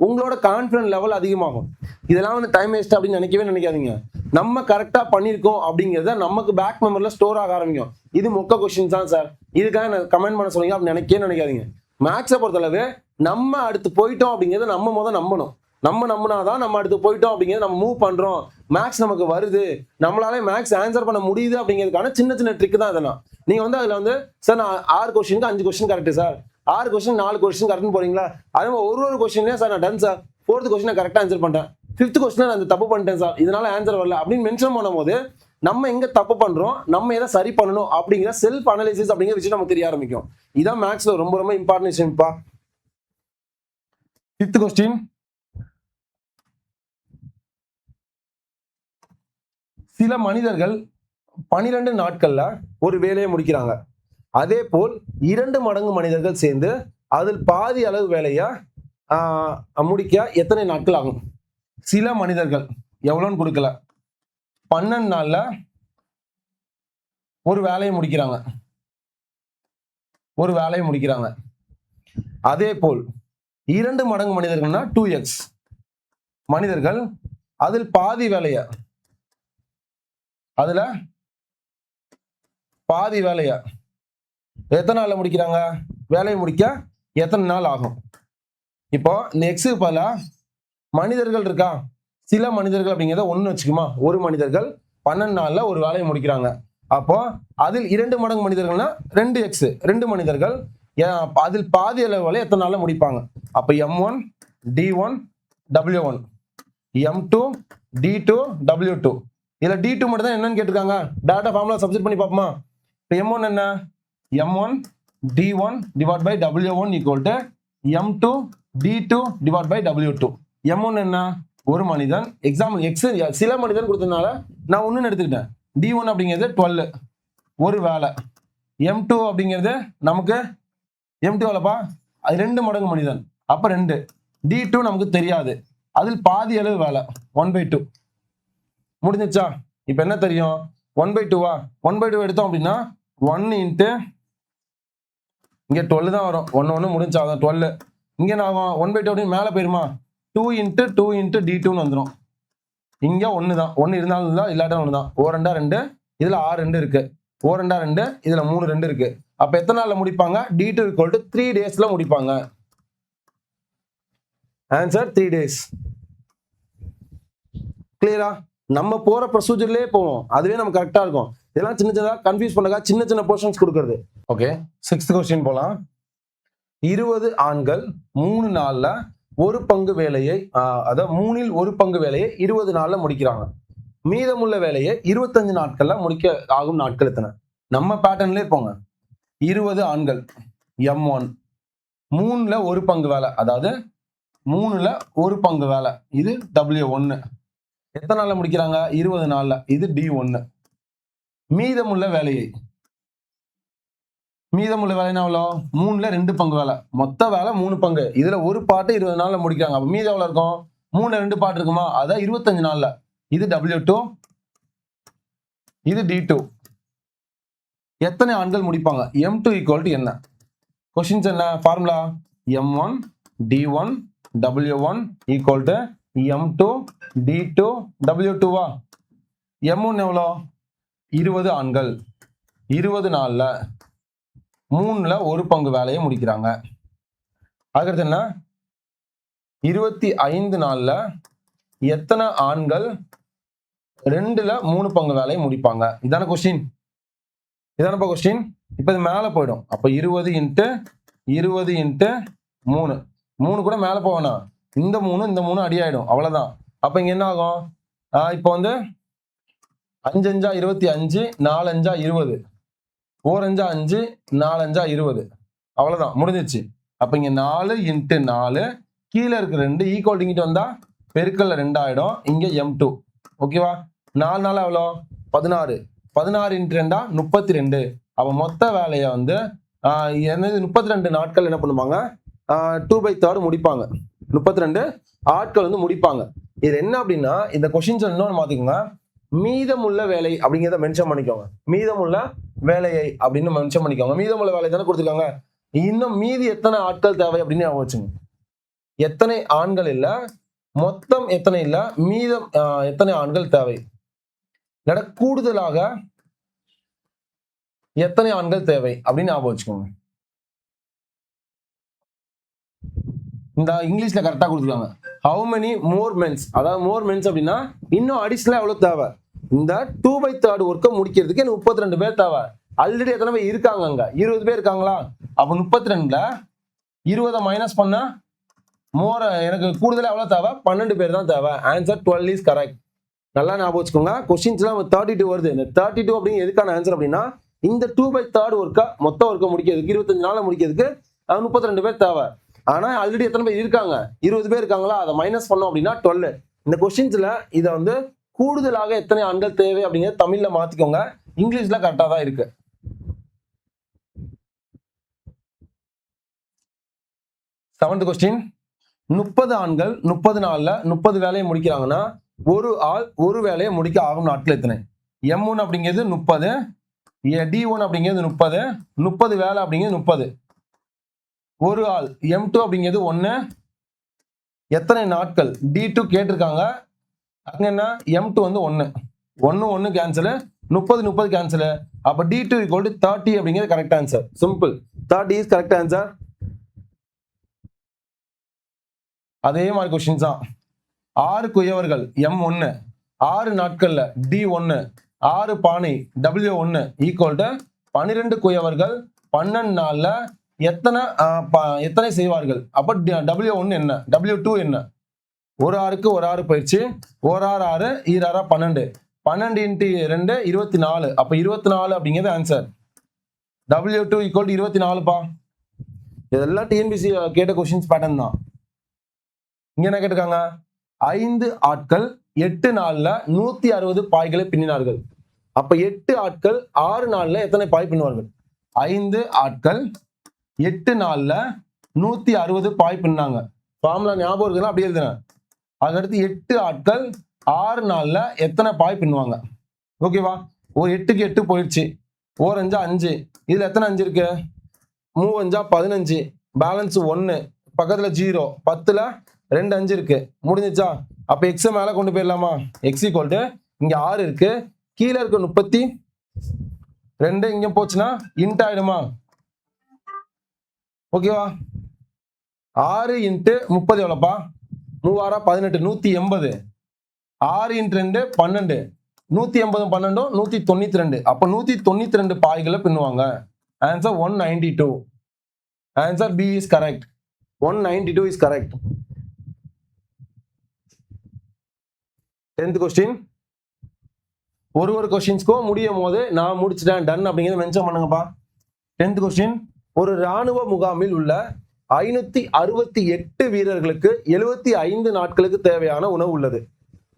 உங்களோட கான்ஃபிடன்ஸ் லெவல் அதிகமாகும். இதெல்லாம் வந்து டைம் வேஸ்ட் அப்படின்னு நினைக்காதீங்க. நம்ம கரெக்டா பண்ணியிருக்கோம் அப்படிங்கிறத நமக்கு பேக் மெமரியில் ஸ்டோர் ஆக ஆரம்பிக்கும். இது மொக்க கொஸ்டின் தான் சார், இதுக்காக கமெண்ட் பண்ண சொல்லுங்க அப்படின்னு நினைக்காதீங்க. மேக்ஸை பொறுத்தளவு நம்ம அடுத்து போயிட்டோம் அப்படிங்கிறத நம்ம நம்பணும். நம்ம நம்பினாதான் நம்ம அடுத்து போயிட்டோம் அப்படிங்கிறத நம்ம மூவ் பண்றோம். மேக்ஸ் நமக்கு வருது, நம்மளால மேக்ஸ் ஆன்சர் பண்ண முடியுது அப்படிங்கிறதுக்கான சின்ன சின்ன ட்ரிக் தான் இதெல்லாம். நீங்க வந்து அதுல வந்து சார் நான் 6 கொஸ்டினுக்கு 5 question correct sir, 6 question 4 question correct போறீங்களா? அதே ஒரு கொஸ்டின்லயே சார் நான் டன் சார், 4th கொஸ்டின் கரெக்டா ஆன்சர் பண்ணிட்டேன், 5th கொஸ்டின் நான் தப்பு பண்ணிட்டேன் சார், இதனால ஆன்சர் வரல அப்படின்னு மென்ஷன் பண்ணும்போது நம்ம எங்க தப்பு பண்றோம், நம்ம எதை சரி பண்ணணும் அப்படிங்கிற செல்ஃப் அனலைசிஸ் அப்படிங்கிற விஷயம் நமக்கு தெரிய ஆரம்பிக்கும். இதான் மேக்ஸ்ல ரொம்ப ரொம்ப இம்பார்ட்டன்ட் விஷயம்ப்பா. 5th question. சில மனிதர்கள் 12 நாட்கள்ல ஒரு வேலையை முடிக்கிறாங்க. அதே போல் 2 மடங்கு மனிதர்கள் சேர்ந்து அதில் பாதி அளவு வேலையை முடிக்க எத்தனை நாட்கள் ஆகும்? சில மனிதர்கள் எவ்வளோன்னு கொடுக்கல, 12 நாள்ல ஒரு வேலையை முடிக்கிறாங்க. அதே போல் 2 மடங்கு மனிதர்கள்னா 2x மனிதர்கள் அதில் பாதி வேலையை எத்தனை நாள்ல முடிக்கிறாங்க? வேலையை முடிக்க எத்தனை நாள் ஆகும்? இப்போ இந்த எக்ஸுக்கு பதிலா மனிதர்கள் இருக்கா, சில மனிதர்கள் அப்படிங்கிறத 1 வச்சுக்குமா? ஒரு மனிதர்கள் 12 நாள்ல ஒரு வேலையை முடிக்கிறாங்க. அப்போ அதில் 2 மடங்கு மனிதர்கள்னா 2x, 2 மனிதர்கள் அதில் பாதி அளவு வேலையை எத்தனை நாள்ல முடிப்பாங்க? அப்ப M1 D1 W1, M2 D2 W2. இதுல D2 மட்டும் தான் என்னன்னு கேட்டிருக்காங்க. டைரக்டா ஃபார்முலா சப்ஸ்டிட் பண்ணி பார்ப்போமா? இப்போ M1 என்ன? M1 D1 divide by W1 = M2 D2 divide by W2. M1 என்ன, ஒரு மனிதன். எக்ஸாம்பிள் எக்ஸ் சில மனிதன் கொடுத்ததுனால நான் ஒன்னு எடுத்துக்கிட்டேன். D1 அப்படிங்கிறது 12 ஒரு வேலை. M2 அப்படிங்கிறது நமக்கு M2 எவ்வளோப்பா, அது 2 மடங்கு மனிதன், அப்ப 2. D2 நமக்கு தெரியாது, அதில் பாதி அளவு வேலை 1/2. முடிஞ்சிச்சா? இப்ப என்ன தெரியும், 1/2வா, 1/2 எடுத்தோம் அப்படின்னா 1 இன்ட்டு இங்க 12 தான் வரும், 1 முடிஞ்சாதான் 12. இங்க நான் 1/2 அப்படின்னு மேல போயிருமா, 2 இன்ட்டு 2 இன்ட்டு D2ன்னு வந்துடும். இங்க 1 தான், 1 இருந்தாலும் தான், இல்லாட்டா 1 தான். 4 2 2, இதுல 6 2 இருக்கு, 4 2 2, இதுல 3 2 இருக்கு. அப்ப எத்தனை நாள்ல முடிப்பாங்க, D2 = 3 daysல முடிப்பாங்க. Answer 3 days. கிளியரா? நம்ம போற ப்ரொசீஜர்லயே போவோம், அதுவே நமக்கு கரெக்டா இருக்கும். இதெல்லாம் சின்ன சின்னதா கன்ஃபியூஸ் பண்ணாத சின்ன சின்ன போர்ஷன்ஸ் கொடுக்கிறது. ஓகே, 6th क्वेश्चन போலாம். 20 ஆண்கள் 3 நாள்ல ஒரு பங்கு வேலையை, அதாவது 3இல் ஒரு பங்கு வேலையை 20 நாள்ல முடிக்கிறாங்க. மீதமுள்ள வேலையை 25 நாட்கள்ல முடிக்க ஆகும் நாட்கள் எத்தனை? நம்ம பேட்டர்ன்லயே போங்க. 20 ஆண்கள் M1, 3ல ஒரு பங்கு வேலை, அதாவது 3ல ஒரு பங்கு வேலை, இது W1. எத்தனை நாள்ல முடிக்கிறாங்க, 20 நாள்ல, இது D1. மீதமுள்ள வேலையை, மீதமுள்ள வேலைனா எவ்வளோ, 3ல 2 பங்கு வேலை, மொத்த வேலை 3 பங்கு, இதுல ஒரு பாட்டு 20 நாள்ல முடிக்கிறாங்க. அப்ப மீதம் எவ்வளவு இருக்கும், 3ல 2 பாட்டு இருக்குமா, அதான் 25 நாள்ல. இது W2, இது D2. எத்தனை ஆண்கள் முடிப்பாங்க, M2 = என்ன? கொஸ்டின்ஸ் என்ன, formula M1 D1 W1 = M2 D2 W2வா? M1 எவ்வளோ, 20 ஆண்கள் 20 நாள்ல 3ல ஒரு பங்கு வேலையை முடிக்கிறாங்க. அதுக்கடுத்து என்ன, 25 நாள்ல எத்தனை ஆண்கள் 2ல 3 பங்கு வேலையை முடிப்பாங்க? இதான கொஸ்டின், இதானப்பா கொஸ்டின். இப்ப இது மேல போயிடும். அப்ப 20 இன்ட்டு 20 இன்ட்டு 3, 3 கூட மேல போவேனா, இந்த 3 இந்த 3 அடியாயிடும், அவ்வளவுதான். அப்ப இங்க என்ன ஆகும், இப்போ வந்து 5 5 25, 4 5 20, 4 5 5, 4 5 20, அவ்வளவுதான், முடிஞ்சிச்சு. அப்ப இங்க 4 இன்ட்டு 4, கீழே இருக்க 2 ஈக்குவல் இங்கிட்டு வந்தா பெருக்கல்ல 2 ஆயிடும். இங்க M2. ஓகேவா? 4 4 எவ்வளோ, 16, 16 இன்ட்டு 2 32. அப்ப மொத்த வேலையை வந்து 32 நாட்கள் என்ன பண்ணுவாங்க, 2/3 முடிப்பாங்க. 32 ஆட்கள் வந்து முடிப்பாங்க. இது என்ன அப்படின்னா, இந்த கொஸ்டின்ஸ் இன்னொன்று மாத்திக்கோங்க, மீதமுள்ள வேலை அப்படிங்கிறத மென்ஷன் பண்ணிக்கோங்க. மீதமுள்ள வேலையை அப்படின்னு மென்ஷன் பண்ணிக்கோங்க. மீதமுள்ள வேலை தானே கொடுத்துருக்காங்க, இன்னும் மீதி எத்தனை ஆட்கள் தேவை அப்படின்னு வச்சுங்க. எத்தனை ஆண்கள் இல்ல, மொத்தம் எத்தனை இல்ல, மீதம் எத்தனை ஆண்கள் தேவை, இல்ல கூடுதலாக எத்தனை ஆண்கள் தேவை அப்படின்னு ஞாபகம் வச்சுக்கோங்க. இந்த இங்கிலீஷ்ல கரெக்டா கொடுத்துருக்காங்க, how many more men, அதாவது more men அப்படின்னா இன்னும் அடிஷனலா எவ்வளவு தேவை. இந்த 2/3 ஒர்க்கை முடிக்கிறதுக்கு எனக்கு 32 பேர் தேவை. ஆல்ரெடி எத்தனை பேர் இருக்காங்க, அங்க 20 பேர் இருக்காங்களா, அப்ப 32ல 20 மைனஸ் பண்ண மோர், எனக்கு கூடுதலா எவ்வளவு தேவை, 12 பேர் தான் தேவை. Answer 12 is correct. நல்லா ஞாபகம் வச்சுக்கோங்க. கொஸ்டின்ஸ்லாம் 32 வருது. இந்த 32 அப்படிங்க எதுக்கான ஆன்சர் அப்படின்னா, இந்த 2/3 ஒர்க்கை மொத்த ஒர்க்கை முடிக்கிறதுக்கு 25 நாள்ல முடிக்கிறதுக்கு 32 பேர் தேவை. ஆனா ஆல்ரெடி எத்தனை பேர் இருக்காங்க, 20 பேர் இருக்காங்களா, அதை மைனஸ் பண்ணோம் அப்படின்னா 12. இந்த கொஸ்டின்ஸ்ல இதை வந்து கூடுதலாக எத்தனை ஆண்கள் தேவை அப்படிங்கிறது தமிழ்ல மாத்திக்கோங்க, இங்கிலீஷ்ல கரெக்டா தான் இருக்கு. செவன்த் கொஸ்டின், 30 ஆண்கள் 30 நாள்ல 30 வேலையை முடிக்கிறாங்கன்னா ஒரு ஆள் ஒரு வேலையை முடிக்க ஆகும் நாட்கள் எத்தனை? M1 அப்படிங்கிறது 30, D1 அப்படிங்கிறது 30, 30 வேலை அப்படிங்கிறது 30. ஒரு ஆள் M2 அப்படிங்கிறது 1, எத்தனை நாட்கள் D2 கேட்டிருக்காங்க, அங்க என்ன M2 வந்து 1 1 1 கேன்சல், 30 30 கேன்சல். அப்ப D2 = 30 அப்படிங்கிறது correct answer. Simple, 30 is correct answer. அதே மாதிரி கொஸ்டின்ஸ் தான். 6 குயவர்கள் M1, 6 நாட்கள்ல D1, 6 பானை W1 = 12 குயவர்கள் 12 நாள்ல எத்தனை செய்வார்கள். அப்ப W1 என்ன, W2 என்ன? ஒரு ஆறுக்கு ஒரு ஆறு போயிடுச்சு, ஒரு ஆறு 6, 6 12, 12 இன்ட்டு 2 24. அப்ப 24 அப்படிங்கிறது ஆன்சர். W2 = 24 பா. இதெல்லாம் டிஎன்பிசி கேட்ட கொஸ்டின்ஸ் பேட்டர்ன் தான். இங்க என்ன கேட்டிருக்காங்க? 5 ஆட்கள் 8 நாள்ல 160 பாய்களை பின்னினார்கள். அப்ப 8 ஆட்கள் 6 நாள்ல எத்தனை பாய் பின்னுவார்கள்? 5 ஆட்கள் 8 நாள்ல 160 பாய் பின்னாங்க. ஃபார்முலா ஞாபகம் இருக்குன்னா அப்படியே எழுதுறேன். அதுக்கடுத்து 8 ஆட்கள் 6 நாள்ல எத்தனை பாய் பின்னுவாங்க? ஓகேவா? ஒரு 8க்கு 8 போயிடுச்சு. 4 5 5. இதுல எத்தனை 5 இருக்கு? 3 5 15. பேலன்ஸ் 1. பக்கத்துல 0. 10ல 2 5 இருக்கு. முடிஞ்சிச்சா? அப்ப எக்ஸ் மேல கொண்டு போயிடலாமா? எக்ஸ் ஈக்குவல் டு இங்க 6 இருக்கு, கீழே இருக்க 32 இங்க போச்சுன்னா இன்ட் ஆயிடுமா? ஓகேவா? 6 இன்ட்டு 30 எவ்வளோப்பா? 3 6 18, 180. 6 இன்ட்டு 2 12. 180 12 192. அப்ப 192 பாய்களை பின்னுவாங்க. Answer 192. Answer B is correct. 192 is correct. 10th question. ஒரு கொஸ்டின்ஸ்க்கும் முடியும் போது நான் முடிச்சிட்டேன் டன் அப்படிங்கிறத மென்ஷன் பண்ணுங்கப்பா. 10th question. ஒரு ராணுவ முகாமில் உள்ள 568 வீரர்களுக்கு 75 நாட்களுக்கு தேவையான உணவு உள்ளது.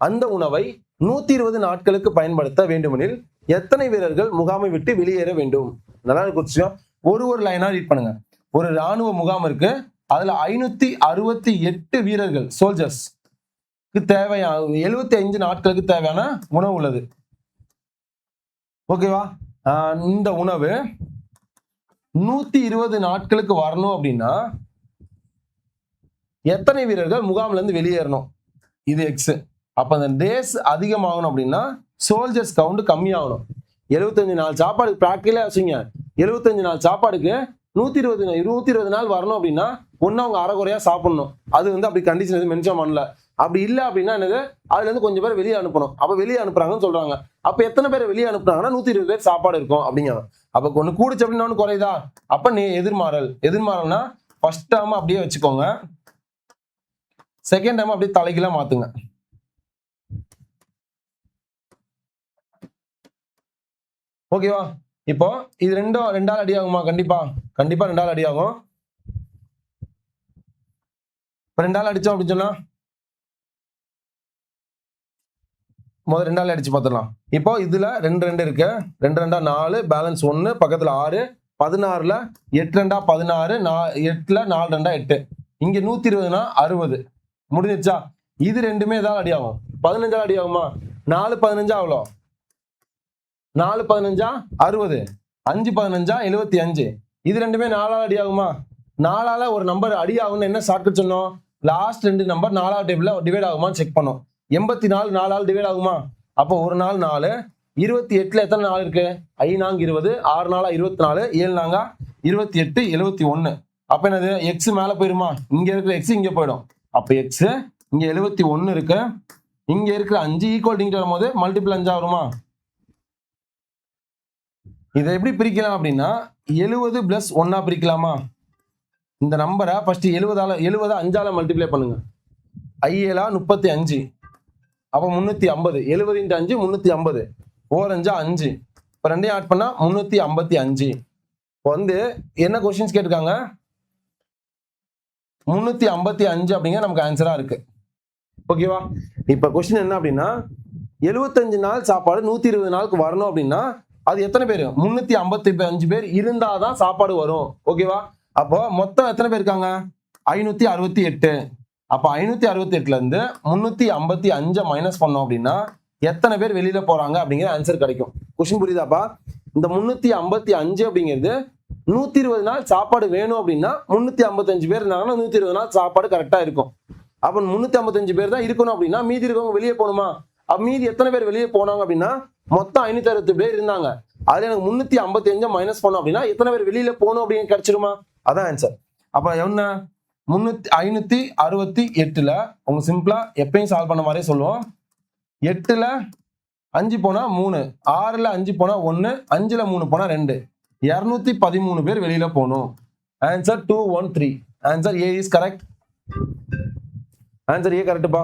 அந்த உணவை 120 நாட்களுக்கு பயன்படுத்த வேண்டுமெனில் எத்தனை வீரர்கள் முகாமை விட்டு வெளியேற வேண்டும்? நல்லா குறிச்சிக்கோ. ஒரு லைனா ரீட் பண்ணுங்க. ஒரு ராணுவ முகாம் இருக்கு, அதுல 568 வீரர்கள் சோல்ஜர்ஸ் தேவையான 75 நாட்களுக்கு தேவையான உணவு உள்ளது. ஓகேவா? இந்த உணவு 120 நாட்களுக்கு வரணும் அப்படின்னா எத்தனை வீரர்கள் முகாம்ல இருந்து வெளியேறணும்? இது எக்ஸ். அப்ப அந்த டேஸ் அதிகமாகணும் அப்படின்னா சோல்ஜர்ஸ் கவுண்ட் கம்மியாகணும். 75 நாள் சாப்பாடு பிராக்டிகலா வச்சுங்க. 75 நாள் சாப்பாடுக்கு 120 நாள் வரணும் அப்படின்னா ஒன்னு அவங்க அரைகுறையா சாப்பிடணும். அது அப்படி கண்டிஷன் எதுவும் மென்ஷன் பண்ணல. அப்படி இல்லை அப்படின்னா என்னது, அதுல இருந்து கொஞ்சம் பேர் வெளியே அனுப்பணும். அப்ப வெளியே அனுப்புறாங்கன்னு சொல்றாங்க. அப்ப எத்தனை பேர் வெளியே அனுப்புறாங்கன்னா 120 பேர் சாப்பாடு இருக்கும் அப்படிங்க. அப்ப ஒண்ணு கூடுச்சு அப்படின்னா ஒண்ணு குறையுதா? அப்ப நீ எதிர்மாறல்னா ஃபர்ஸ்ட் டேர்ம் அப்படியே வச்சுக்கோங்க, செகண்ட் டேர்ம் அப்படியே தலைகீழா மாத்துங்க. ஓகேவா? இப்போ இது ரெண்டால் அடி ஆகுமா? கண்டிப்பா 2ஆல் அடி ஆகும். 2ஆல் அடிச்சோம் அப்படின்னு சொன்னா முதல்ல 2ஆல் அடிச்சு பார்த்துடலாம். இப்போ இதுல 2 இருக்கு. 2 2 4, பேலன்ஸ் 1, பக்கத்துல 6. 16ல 8 2 16, 8ல 4 2 8. இங்க 120னா 60. முடிஞ்சிச்சா? இது ரெண்டுமே ஏதாவது அடி ஆகும். 15ஆல் அடி ஆகுமா? 4 15 அவ்வளோ. 4 15 60. 5 15 75. இது ரெண்டுமே 4ஆல் அடி ஆகுமா? 4ஆல ஒரு நம்பர் அடி ஆகும்னு என்ன ஷார்ட்கட் சொன்னோம்? லாஸ்ட் 2 நம்பர் 4ஆவது டேபிள்ல டிவைட் ஆகுமான்னு செக் பண்ணோம். 84 4ஆல் டிவைட் ஆகுமா? அப்போ ஒரு நாள் 4. 28ல எத்தனை நாள் இருக்கு? 5 நாங்க 20, 6 நாளா 24, 7 நாங்க 28, 71. அப்ப என்னது? எக்ஸ் மேல போயிருமா? இங்க இருக்கிற எக்ஸ் இங்க போயிடும். அப்ப எக்ஸ் இங்க 71 இருக்கு, இங்க இருக்கிற 5 ஈக்குவல் டிங்கிட்டு வரும்போது மல்டிபிள் 5 வருமா? இதை எப்படி பிரிக்கலாம் அப்படின்னா 70 பிளஸ் 1 பிரிக்கலாமா? இந்த நம்பரை ஃபர்ஸ்ட் 70 5ஆல மல்டிப்ளை பண்ணுங்க. 7 35. அப்ப 350. 70 × 5 350. 4 5 5. இப்போ ரெண்டையும் ஆட் பண்ணா 355. இப்போ என்ன கொஸ்டின்ஸ் கேட்டிருக்காங்க? 355 அப்படிங்கிற நமக்கு ஆன்சரா இருக்கு. ஓகேவா? இப்ப கொஸ்டின் என்ன அப்படின்னா 75 நாள் சாப்பாடு 120 நாளுக்கு வரணும் அப்படின்னா அது எத்தனை பேர்? 355 பேர் இருந்தாதான் சாப்பாடு வரும். ஓகேவா? அப்போ மொத்தம் எத்தனை பேர் இருக்காங்க? 568. அப்ப 568ல இருந்து 355 மைனஸ் பண்ணோம் அப்படின்னா எத்தனை பேர் வெளியில போறாங்க அப்படிங்கிற ஆன்சர் கிடைக்கும். கொஸ்டின் புரியுதாப்பா? இந்த 355 அப்படிங்கிறது 120 நாள் சாப்பாடு வேணும் அப்படின்னா 355 பேர் இருந்தாங்கன்னா 120 நாள் சாப்பாடு கரெக்டா இருக்கும். அப்ப 355 பேர் தான் இருக்கணும் அப்படின்னா மீதி இருக்கவங்க வெளியே போகணுமா? அப்ப மீதி எத்தனை பேர் வெளியே போனாங்க அப்படின்னா மொத்தம் 560 பேர் இருந்தாங்க. அதுல எனக்கு 355 மைனஸ் பண்ணோம் அப்படின்னா எத்தனை பேர் வெளியில போகணும் அப்படின்னு கிடைச்சிருமா? அதான் ஆன்சர். அப்ப என்ன 568ல உங்க சிம்பிளா எப்பயும் சால்வ் பண்ண மாதிரியே சொல்லுவோம். 8ல 5 போனா 3, 6ல 5 போனா 1, 5ல 3 போனா 2, 213 பேர் வெளியில போகணும். Answer 213. Answer A is correct. Answer A கரெக்ட்பா.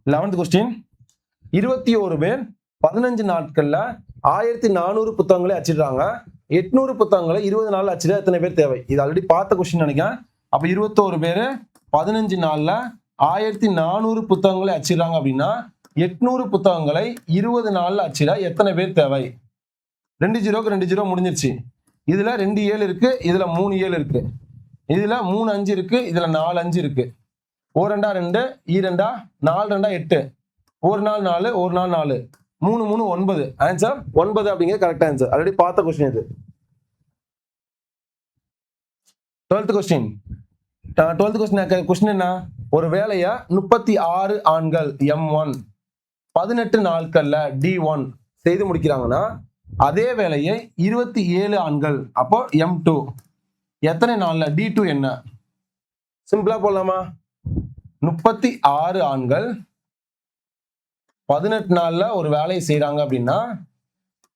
11th question. 21 பேர் 15 நாட்கள்ல 1400 புத்தகங்களை அச்சிடுறாங்க. 800 புத்தகங்களை 20 நாள்ல அச்சிட எத்தனை பேர் தேவை? இது ஆல்ரெடி பார்த்த கொஸ்டின் நினைக்கிறேன். அப்ப 21 பேர் 15 நாள்ல 1400 புத்தகங்களை அச்சிடுறாங்க அப்படின்னா 800 புத்தகங்களை 20 நாள்ல அச்சிட எத்தனை பேர் தேவை? 2 0க்கு 2 0 முடிஞ்சிருச்சு. இதுல 2 7 இருக்கு, இதுல 3 7 இருக்கு, இதுல 3 5 இருக்கு, இதுல 4 5 இருக்கு. 1 2 2 2 4 2 8 1 நாள் 4 1 நாள் 4 3 3 9. ஆன்சர் 9 அப்படிங்கிறது கரெக்ட் ஆன்சர். ஆல்ரெடி பார்த்த கொஸ்டின் இது. 12th question. 12th கொஸ்டின் என்ன? ஒரு வேலையை 36 ஆண்கள் M1 18 நாட்கள்ல D1 செய்து முடிக்கிறாங்கன்னா அதே வேலையை 27 ஆண்கள் அப்போ M2 எத்தனை நாள்ல D2 என்ன? சிம்பிளா போடலாமா? 36 ஆண்கள் 18 நாள்ல ஒரு வேலையை செய்யறாங்க அப்படின்னா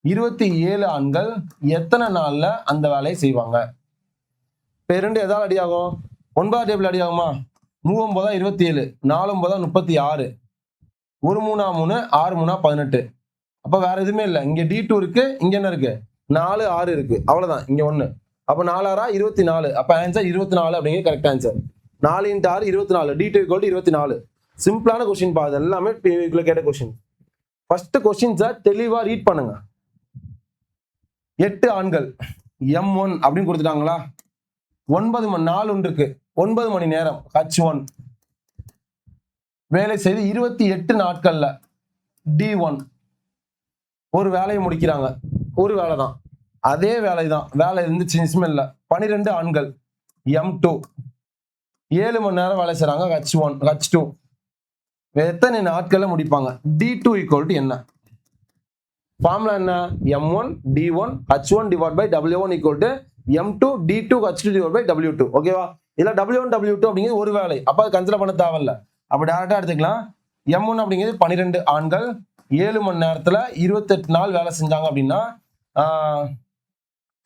27 ஆண்கள் எத்தனை நாள்ல அந்த வேலையை செய்வாங்க? ரெண்டு எதாவது அடி ஆகும்? 9 டேபிள் அடி ஆகுமா? 3 9 27 4 9 36 1 3 3 6 3 18. அப்ப வேற எதுவுமே இல்லை. இங்க D2 இருக்கு, இங்க என்ன இருக்கு? 4 6 இருக்கு, அவ்வளவுதான். இங்க 1. அப்ப 4 6 24. அப்ப ஆன்சர் 24 அப்படிங்கிறது கரெக்ட் ஆன்சர். 4 × 6 24. D2 = 24. சிம்பிளான கொஸ்டின் பா. அது எல்லாமே கேட்ட கொஸ்டின். ஃபர்ஸ்ட் கொஸ்டின்ஸை தெளிவா ரீட் பண்ணுங்க. 8 ஆண்கள் M1 அப்படின்னு கொடுத்துட்டாங்களா? 9 மணி 4 ஒன்று இருக்கு, 9 மணி நேரம் H1 வேலை செய்து 28 நாட்கள்ல D1 ஒரு வேலையை முடிக்கிறாங்க. ஒரு வேலை தான், அதே வேலை தான், வேலை இருந்துச்சு இல்ல. 12 ஆண்கள் M2 7 மணி நேரம் வேலை செய்றாங்க H1 H2 எத்தனை நாட்கள்ல முடிப்பாங்க? D2 = என்ன? ஃபார்முலா என்ன? M1 D1 H1 / W1 = M2 D2 H2 / W2. ஓகேவா? இல்ல W1 W2 அப்படிங்கிறது ஒரு வேலை, அப்ப அது கன்சிடர் பண்ண தேவையில்ல. அப்ப டைரக்டா எடுத்துக்கலாம். M1 அப்படிங்கிறது 12 ஆண்கள் 7 மணி நேரத்துல 28 நாள் வேலை செஞ்சாங்க அப்படின்னா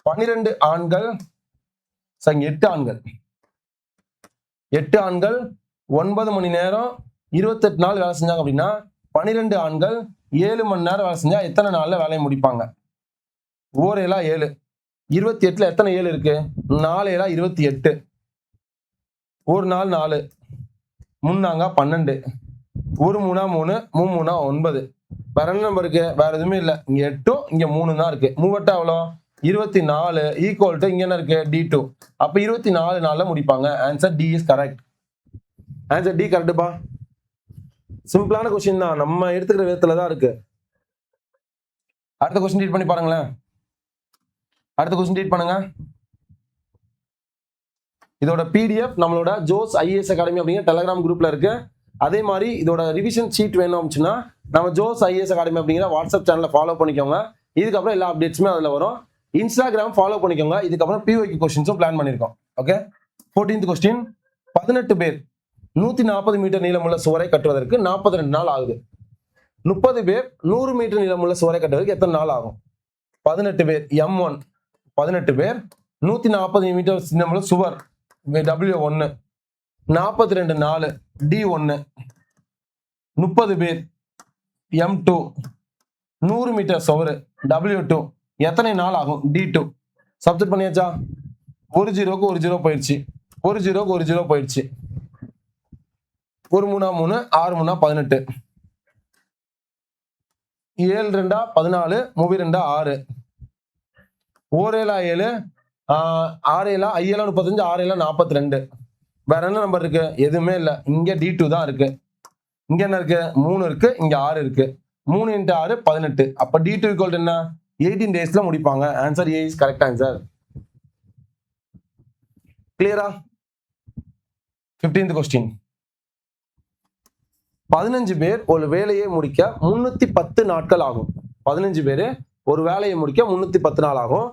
12 ஆண்கள் 8 ஆண்கள் 8 ஆண்கள் 9 மணி நேரம் 28 நாள் வேலை செஞ்சாங்க அப்படின்னா 12 ஆண்கள் 7 மணி நேரம் வேலை செஞ்சா எத்தனை நாள்ல வேலையை முடிப்பாங்க? 1 7 7 28ல எத்தனை 7 இருக்கு? 4 7 28. ஒரு நாள் 4 3 12 1 3 3 3 3 9. வேற என்ன நம்பர் இருக்கு? வேற எதுவுமே இல்ல. இங்க 8 இங்க 3 தான் இருக்கு. 3 எவ்வளோ? 24 = இங்க என்ன இருக்கு? D2. அப்ப 24 நாள்ல முடிப்பாங்க. Answer D is correct. Answer D கரெக்ட்பா. சிம்பிளான கொஸ்டின் தான், நம்ம எடுத்துக்கிற விதத்துல தான் இருக்கு. அடுத்த கொஸ்டின் ரீட் பண்ணி பாருங்களேன். அடுத்த கொஸ்டின் ரீட் பண்ணுங்க. இதோட PDF நம்மளோட ஜோஸ் IAS அகாடமி அப்படிங்கிற டெலிகிராம் குரூப்ல இருக்கு. அதே மாதிரி இதோட ரிவிஷன் ஷீட் வேணும் அப்படின்னா நம்ம ஜோஸ் IAS அகாடமி அப்படிங்கிற வாட்ஸ்அப் சேனலை ஃபாலோ பண்ணிக்கோங்க. இதுக்கப்புறம் எல்லா அப்டேட்ஸுமே அதுல வரும். இன்ஸ்டாகிராம் ஃபாலோ பண்ணிக்கோங்க. இதுக்கப்புறம் PYQ கொஸ்டின்ஸும் பிளான் பண்ணியிருக்கோம். ஓகே. 14th question. 18 பேர் 140 மீட்டர் நீளமுள்ள சுவரை கட்டுவதற்கு 42 நாள் ஆகுது. 30 பேர் 100 மீட்டர் நீளமுள்ள சுவரை கட்டுவதற்கு எத்தனை நாள் ஆகும்? 18 பேர் M1 18 பேர் 140 மீட்டர் நீளமுள்ள சுவர் W1 42 நாள் D1. 30 பேர் M2 100 மீட்டர் சுவர் W2 எத்தனை நாள் ஆகும்? D2. சப்ஸ்டிட் பண்ணியாச்சா? 1 0க்கு 1 0 போயிடுச்சு, 1 0க்கு 1 0 போயிடுச்சு. 1 3 3 6 3 18 7 2 14 3 2 6 1 7 7 6 7 5 35 6 7 42. வேற என்ன நம்பர் இருக்கு? எதுவுமே இல்ல. இங்க D2 தான் இருக்கு. இங்க என்ன இருக்கு? 3 இருக்கு, இங்க 6 இருக்கு. 3 × 6 18. அப்ப D2 = என்ன? 18 டேஸ்ல முடிப்பாங்க. Answer A is correct answer. கிளியரா? 15th question. 15 பேர் ஒரு வேலையை முடிக்க 310 நாட்கள் ஆகும். 15 பேர் ஒரு வேலையை முடிக்க 310 நாள் ஆகும்.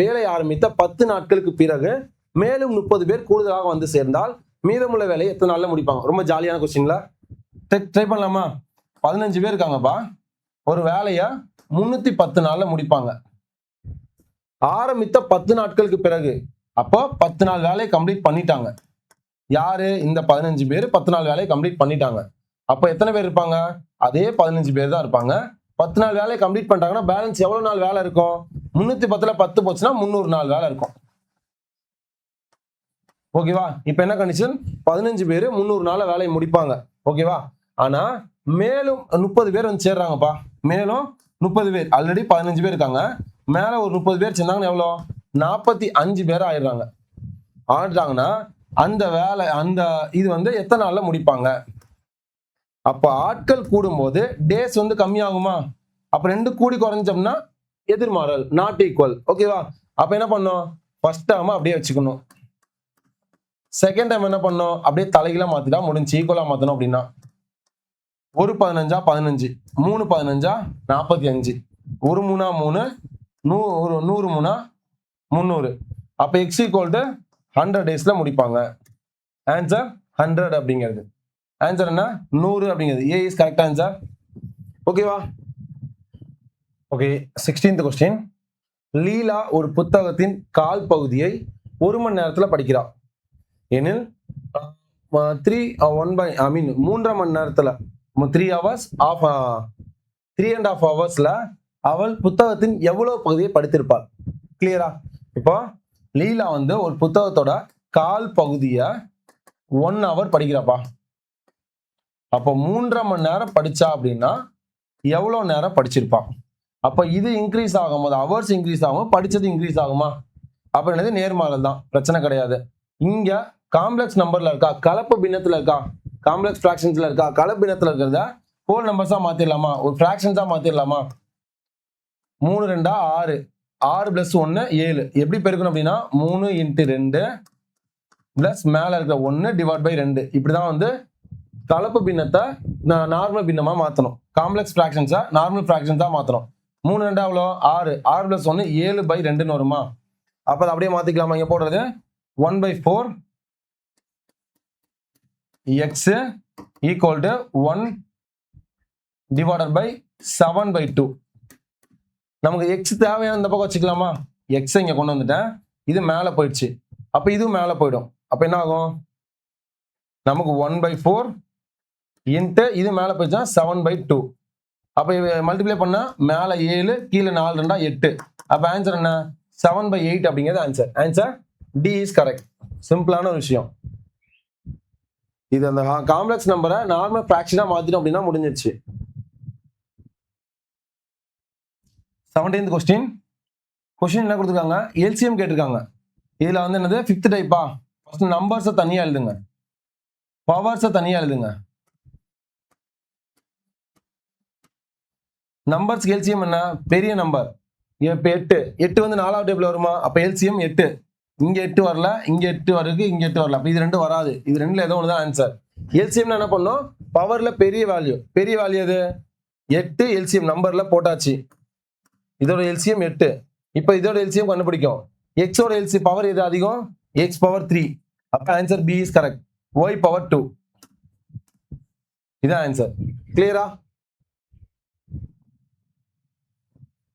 வேலை ஆரம்பித்த 10 நாட்களுக்கு பிறகு மேலும் 30 பேர் கூடுதலாக வந்து சேர்ந்தால் மீதமுள்ள வேலையை எத்தனை நாள்ல முடிப்பாங்க? ரொம்ப ஜாலியான கொஸ்டின்ல. ட்ரை பண்ணலாமா? 15 பேர் இருக்காங்கப்பா. ஒரு வேலைய 310 நாள்ல முடிப்பாங்க. ஆரம்பித்த 10 நாட்களுக்கு பிறகு அப்போ 10 நாள் வேலையை கம்ப்ளீட் பண்ணிட்டாங்க. யாரு? இந்த 15 பேர் 10 நாள் வேலையை கம்ப்ளீட் பண்ணிட்டாங்க. அப்ப எத்தனை பேர் இருப்பாங்க? அதே 15 பேர் தான் இருப்பாங்க. 10 நாள் வேலையை கம்ப்ளீட் பண்ணிட்டாங்கன்னா பேலன்ஸ் எவ்வளவு நாள் வேலை இருக்கும்? 310ல 10 போச்சுன்னா 300 நாள் வேலை இருக்கும். ஓகேவா? இப்ப என்ன கண்டிஷன்? 15 பேர் 300 நாள்ல வேலையை முடிப்பாங்க. ஓகேவா? ஆனா மேலும் 30 பேர் வந்து சேர்றாங்கப்பா. மேலும் 30 பேர், ஆல்ரெடி 15 பேர் இருக்காங்க, மேல ஒரு 30 பேர் சேர்ந்தாங்கன்னா எவ்வளோ? 45 பேர் ஆயிடுறாங்க. ஆடுறாங்கன்னா அந்த வேலை, அந்த இது வந்து எத்தனை நாள்ல முடிப்பாங்க? அப்ப ஆட்கள் கூடும்போது டேஸ் வந்து கம்மியாகுமா? அப்ப 2 கூடி குறைஞ்சோம்னா எதிர்மாறல், நாட் ஈக்குவல். ஓகேவா? அப்ப என்ன பண்ணோம்? ஃபர்ஸ்ட் டேர்ம் அப்படியே வச்சுக்கணும். செகண்ட் டைம் என்ன பண்ணோம்? அப்படியே தலைகீழா மாத்திட்டா முடிஞ்சு. ஈக்குவலா மாத்தணும் அப்படின்னா 1 15 15, 3 15 45, 1 3 3, 100 3 300. அப்ப எக்ஸ் ஈக்குவல் டு 100 டேஸ்ல முடிப்பாங்க. ஆன்சர் 100 அப்படிங்கிறது. ஆன்சர் என்ன? 100 அப்படிங்கிறது. A is correct answer. ஓகேவா? Okay, 16th question. லீலா ஒரு புத்தகத்தின் கால் பகுதியை 1 மணி நேரத்துல படிக்கிறா எனில் 3.5 மணி நேரத்துல 3 hours ஆஃப் 3.5 ஹவர்ஸ்ல அவள் புத்தகத்தின் எவ்வளவு பகுதியை படித்திருப்பாள்? கிளியரா? இப்போ லீலா வந்து ஒரு புத்தகத்தோட கால் பகுதியை 1 hour படிக்கிறாப்பா. அப்போ 3.5 மணி நேரம் படிச்சா அப்படின்னா எவ்வளவு நேரம் படிச்சிருப்பான்? அப்ப இது இன்க்ரீஸ் ஆகும்போது, ஹவர்ஸ் இன்க்ரீஸ் ஆகும், படிச்சது இன்க்ரீஸ் ஆகுமா? அப்ப என்னது? நேர்மாறல் தான், பிரச்சனை கிடையாது. இங்க காம்ப்ளெக்ஸ் நம்பர்ல இருக்கா, கலப்பு பின்னத்துல இருக்கா, காம்ப்ளெக்ஸ் ஃபிராக்ஷன்ஸ்ல இருக்கா, கலப்பு பின்னத்துல இருக்கிறத ஹோல் நம்பர்ஸா மாத்திரலாமா, ஒரு ஃபிராக்ஷன்ஸா மாத்திரலாமா? 3 2 6, 6 + 1 7. எப்படி பெருக்கணும் அப்படின்னா 3 × 2 பிளஸ் மேல இருக்கிற 1 டிவைட் பை 2. இப்படிதான் வந்து கலப்பு பின்னத்தை நார்மல் பின்னமா மாத்தணும். காம்ப்ளெக்ஸ் ஃபிராக்ஷன்ஸா நார்மல் ஃபிராக்ஷன்ஸா மாத்தணும். 3 2 எவ்வளோ? 6, 6 + 1 7/2 வருமா? அப்ப அதை அப்படியே மாத்திக்கலாமா? இங்க போடுறது 1/4 x equal to 1 divided by 7/2. நமக்கு x தேவையான இந்த பக்கம் வச்சுக்கலாமா? x இங்க கொண்டு வந்துட்டேன், இது மேல போயிடுச்சு, அப்ப இது மேல போயிடும். அப்ப என்ன ஆகும்? நமக்கு 1/4 இன்ட்டு இது மேல போயிடுச்சா 7/2. அப்ப மல்டிப்ளை பண்ணா மேல 7, கீழே 4 2 8. அப்ப ஆன்சர் என்ன? 7/8 அப்படிங்கிறது answer. Answer D is correct. சிம்பிளான ஒரு விஷயம். இது அந்த காம்ப்ளெக்ஸ் நம்பரை நார்மல் ஃபிராக்ஷனா மாத்திட்டோம் அப்படின்னா முடிஞ்சிருச்சு. 17th question. கொஸ்டின் என்ன கொடுத்துருக்காங்க? எல்சிஎம் கேட்டிருக்காங்க. இதுல வந்து என்னது? 5th டைப்பா. ஃபர்ஸ்ட் நம்பர்ஸை தனியா எழுதுங்க, பவர்ஸை தனியா எழுதுங்க. நம்பர்ஸ்க்கு எல்சிஎம் என்ன? பெரிய நம்பர். இப்ப 8 வந்து 4வது டேபிள் வருமா? அப்ப எல்சிஎம் 8. இங்க 8 வரல, இங்க 8 வருது, இங்க 8 வரல. அப்ப இது 2 வராது. இது 2ல ஏதோ ஒன்று தான் ஆன்சர். எல்சிஎம் என்ன பண்ணோம்? பவர்ல பெரிய வேல்யூ. பெரிய வேல்யூ எது? 8 எல்சிஎம் நம்பர்ல போட்டாச்சு. இதோட எல்சிஎம் 8. இப்ப இதோட எல்சிஎம் கண்டுபிடிக்கும். எக்ஸோட எல்சி பவர் எது அதிகம்? X power 3. அப்ப answer B is correct. Y power 2. இதான் ஆன்சர். கிளியரா?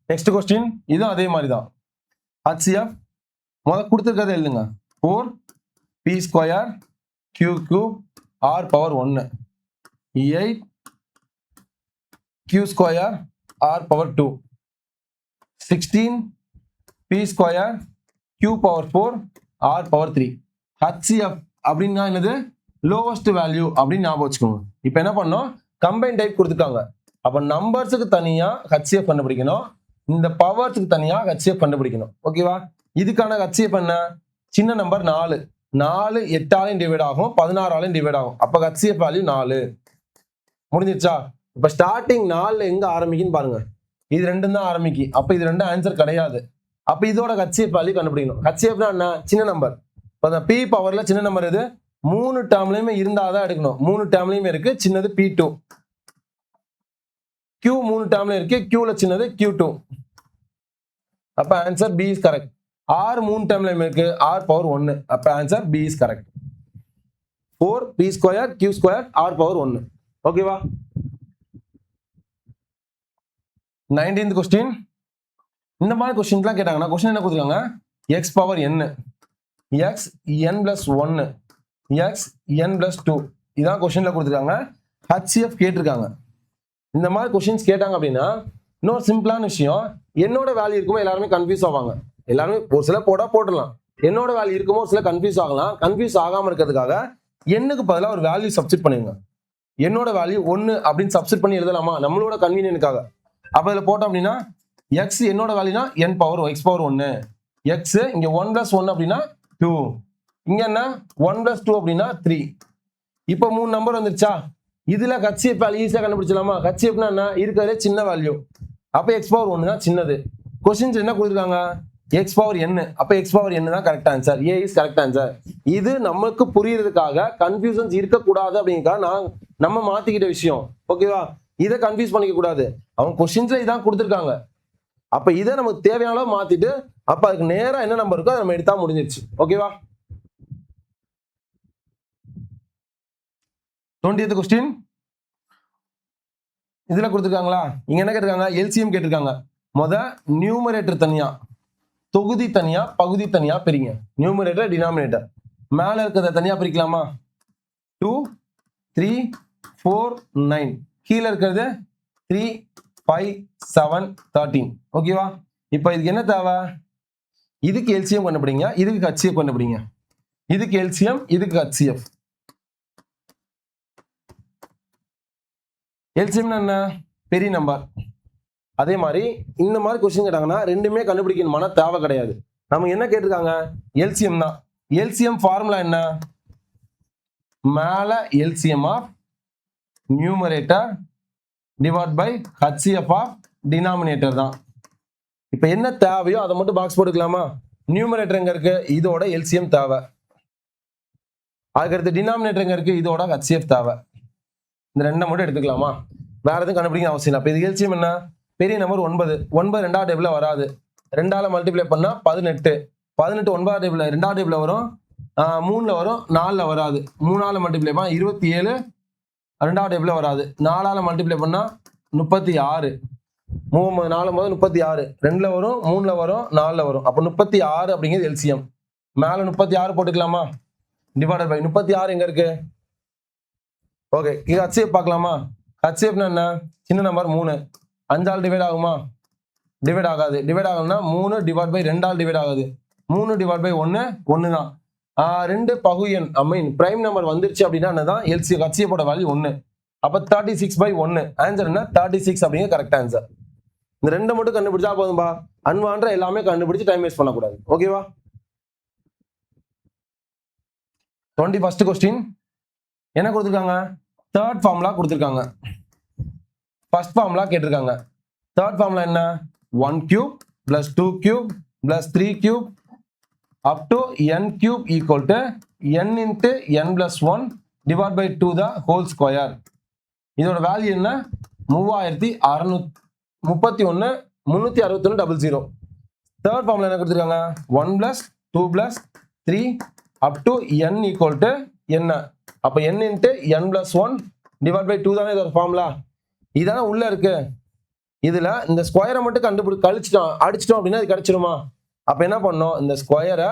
Next question. இதுவும் அதே மாதிரி தான். HCF முதல்ல கொடுத்துருக்கதை எழுதுங்க. 4 p² q³ r power 1, 8 q² r power 2, 16 p² q power 4 r power 3. HCF அப்படின்னா என்னது? லோவஸ்ட் வேல்யூ அப்படின்னு ஞாபகம் வச்சுக்கோங்க. இப்போ என்ன பண்ணோம்? கம்பைன் டைப் கொடுத்துருக்காங்க. அப்ப நம்பர்ஸுக்கு தனியா HCF கண்டுபிடிக்கணும், இந்த பவர்ஸுக்கு தனியா HCF கண்டுபிடிக்கணும். ஓகேவா? இதுக்கான HCF என்ன? சின்ன நம்பர் 4. 4 8ஆலையும் டிவைட் ஆகும், 16ஆலையும் டிவைட் ஆகும். அப்ப HCF வேல்யூ 4. முடிஞ்சிருச்சா? இப்ப ஸ்டார்டிங் 4 எங்க ஆரம்பிக்குன்னு பாருங்க. இது 2 தான் ஆரம்பிக்கு. அப்ப இது 2 ஆன்சர் கிடையாது. அப்ப இதோட HCF வேல்யூ கண்டுபிடிக்கணும். HCF என்ன? சின்ன நம்பர். இப்ப P பவர்ல சின்ன நம்பர் எது? 3 டேர்ம்லயுமே இருந்தாதான் எடுக்கணும். 3 டேர்ம்லயுமே இருக்கு. சின்னது P2. Q 3 டேர்ம்ல இருக்கு. Qல சின்னது Q2. அப்ப answer B is correct. R 3 டேர்ம்லயுமே இருக்கு. R power 1. அப்ப answer B is correct. 4 p² q² r power 1. ஓகேவா? 19th question. இந்த மாதிரி கொஸ்டின்லாம் கேட்டாங்கன்னா கொஸ்டின் என்ன கொடுத்துருக்காங்க? x power n, x n + 1, x n + 2. இதான் கொஸ்டின்ல கொடுத்துருக்காங்க. HCF கேட்டிருக்காங்க. இந்த மாதிரி கொஸ்டின்ஸ் கேட்டாங்க அப்படின்னா இன்னொரு சிம்பிளான விஷயம், என்னோட வேல்யூ இருக்குமோ எல்லாருமே கன்ஃபியூஸ் ஆவாங்க. எல்லாருமே ஒரு சில போடலாம். என்னோட வேல்யூ இருக்குமோ ஒரு சில கன்ஃபியூஸ் ஆகலாம். கன்ஃபியூஸ் ஆகாம இருக்கிறதுக்காக எண்ணுக்கு பதிலாக ஒரு வேல்யூ சப்ஸ்டிட் பண்ணுங்க. என்னோட வேல்யூ 1 அப்படின்னு சப்ஸ்டிட் பண்ணி எழுதலாமா, நம்மளோட கன்வீனியனுக்காக. அப்ப இதுல போட்டோம் அப்படின்னா x என்னோட வேல்யூனா n power x power 1, x இங்க 1 + 1 அப்படின்னா 2, இங்க என்ன 1 + 2 அப்படின்னா 3. இப்போ 3 நம்பர் வந்துருச்சா, இதுல HCF வேல்யூ ஈஸியா கண்டுபிடிச்சலாமா. HCFனா என்ன, இருக்கிறதே சின்ன வேல்யூ. அப்ப x பவர் 1 தான் சின்னது. क्वेश्चंस என்ன கொடுத்திருக்காங்க, x பவர் n. அப்ப x பவர் n தான் correct answer. A is correct answer. இது நமக்கு புரியறதுக்காக கன்ஃபியூஷன்ஸ் இருக்க கூடாது அப்படிங்கறதுக்காக நம்ம மாத்திக்கிட்ட விஷயம். ஓகேவா, இத கன்ஃபியூஸ் பண்ணிக்க கூடாது. அவங்க क्वेश्चंसல இதான் கொடுத்திருக்காங்க. அப்ப இத நமக்கு தேவையான அளவு மாத்திட்டு அப்ப அதுக்கு நேரா என்ன நம்பர் இருக்கோ அதை நம்ம எடுத்தா முடிஞ்சிருச்சு. ஓகேவா. 20th क्वेश्चन இதுல கொடுத்திருக்காங்களா, இங்க என்ன கேட்டிருக்காங்க, LCM கேட்டிருக்காங்க. முத நியூமரேட்டர் தனியா, தொகுதி தனியா, பகுதி தனியா பிரிங்க. Numerator denominator. மேல இருக்கிறத தனியா பிரிக்கலாமா, 2 3 4 9, கீழ இருக்கிறது 3 5 7 13. ஓகேவா. இப்போ இதுக்கு என்ன தேவை, இதுக்கு LCM கண்டுபிடிங்க, இதுக்கு HCF கண்டுபிடிங்க. இதுக்கு LCM, இதுக்கு HCF. LCM என்ன, பெரிய நம்பர். அதே மாதிரி இந்த மாதிரி क्वेश्चन கேட்டாங்கன்னா ரெண்டுமே கண்டுபிடிக்கணுமான தேவை கிடையாது. நம்ம என்ன கேட்டிருக்காங்க, LCM தான். LCM ஃபார்முலா என்ன, மேல LCM of numerator divide by HCF of denominator தான். இப்போ என்ன தேவையோ அதை மட்டும் பாக்ஸ் போட்டுக்கலாமா. நியூமரேட்டர் எங்க இருக்கு, இதோட LCM தேவை. அதுக்கடுத்து டினாமினேட்டர் எங்க இருக்கு, இதோட HCF தேவை. இந்த ரெண்டை மட்டும் எடுத்துக்கலாமா, வேற எதுவும் கண்டுபிடிக்க அவசியம் இல்லை. அப்போ இது LCM என்ன, பெரிய நம்பர் 9. 9 ரெண்டாவது டேபிள்ல வராது, 2ஆல மல்டிப்ளை பண்ணா 18. 18 9வது டேபிள்ல, 2வது டேபிள்ல வரும், 3ல வரும், 4ல வராது. 3ஆல மல்டிப்ளை பண்ணா 27, 2வது டேபிள்ல வராது. 4ஆல மல்டிப்ளை பண்ணா 36, 3 4 36, 2ல வரும், 3ல வரும், 4ல வரும். அப்போ 36 அப்படிங்கிறது LCM. மேல 36 போட்டுக்கலாமா, டிவைடட் பை 36 எங்க இருக்கு. ஓகே, இது HCF பார்க்கலாமா. HCF என்ன, சின்ன நம்பர் 3, 5ஆல் டிவைட் ஆகுமா, டிவைட் ஆகாது. டிவைட் ஆகணும்னா 3 டிவைட் பை 2ஆல் டிவைட் ஆகாது. 3 டிவைட் பை 1 தான். 2 பகு எண் ஐ மீன் பிரைம் நம்பர் வந்துருச்சு அப்படின்னா என்னதான் HCF ஓட வேல்யூ 1. அப்ப 36/1 ஆன்சர் என்ன, 36 அப்படிங்கிற கரெக்ட் ஆன்சர். இந்த ரெண்டு மட்டும் கண்டுபிடிச்சா போதும்பா, அன்வான்ற எல்லாமே கண்டுபிடிச்சு டைம் வேஸ்ட் பண்ணக்கூடாது. ஓகேவா. 21st क्वेश्चन என்ன கொடுத்திருக்காங்க, தேர்ட் ஃபார்முலா கொடுத்திருக்காங்க. ஃபர்ஸ்ட் ஃபார்முலா கேட்டிருக்காங்க. தேர்ட் ஃபார்முலா என்ன, 1 cube plus 2 cube plus 3 cube up to n cube equal to n into n plus 1 divided by 2 the whole square. இதோட வேல்யூ என்ன, 3631,361,00. Third formula என்ன கொடுத்திருக்காங்க, 1 plus 2 plus 3 up to n equal to என்ன, அப்ப n into n plus 1 divided by 2 தானே இதோட formula. இதானே உள்ள இருக்கு. இதுல இந்த ஸ்கொயரை மட்டும் அடிச்சிட்டோம் அப்படின்னா இது கிடைச்சிருமா. அப்ப என்ன பண்ணோம், இந்த ஸ்கொயரை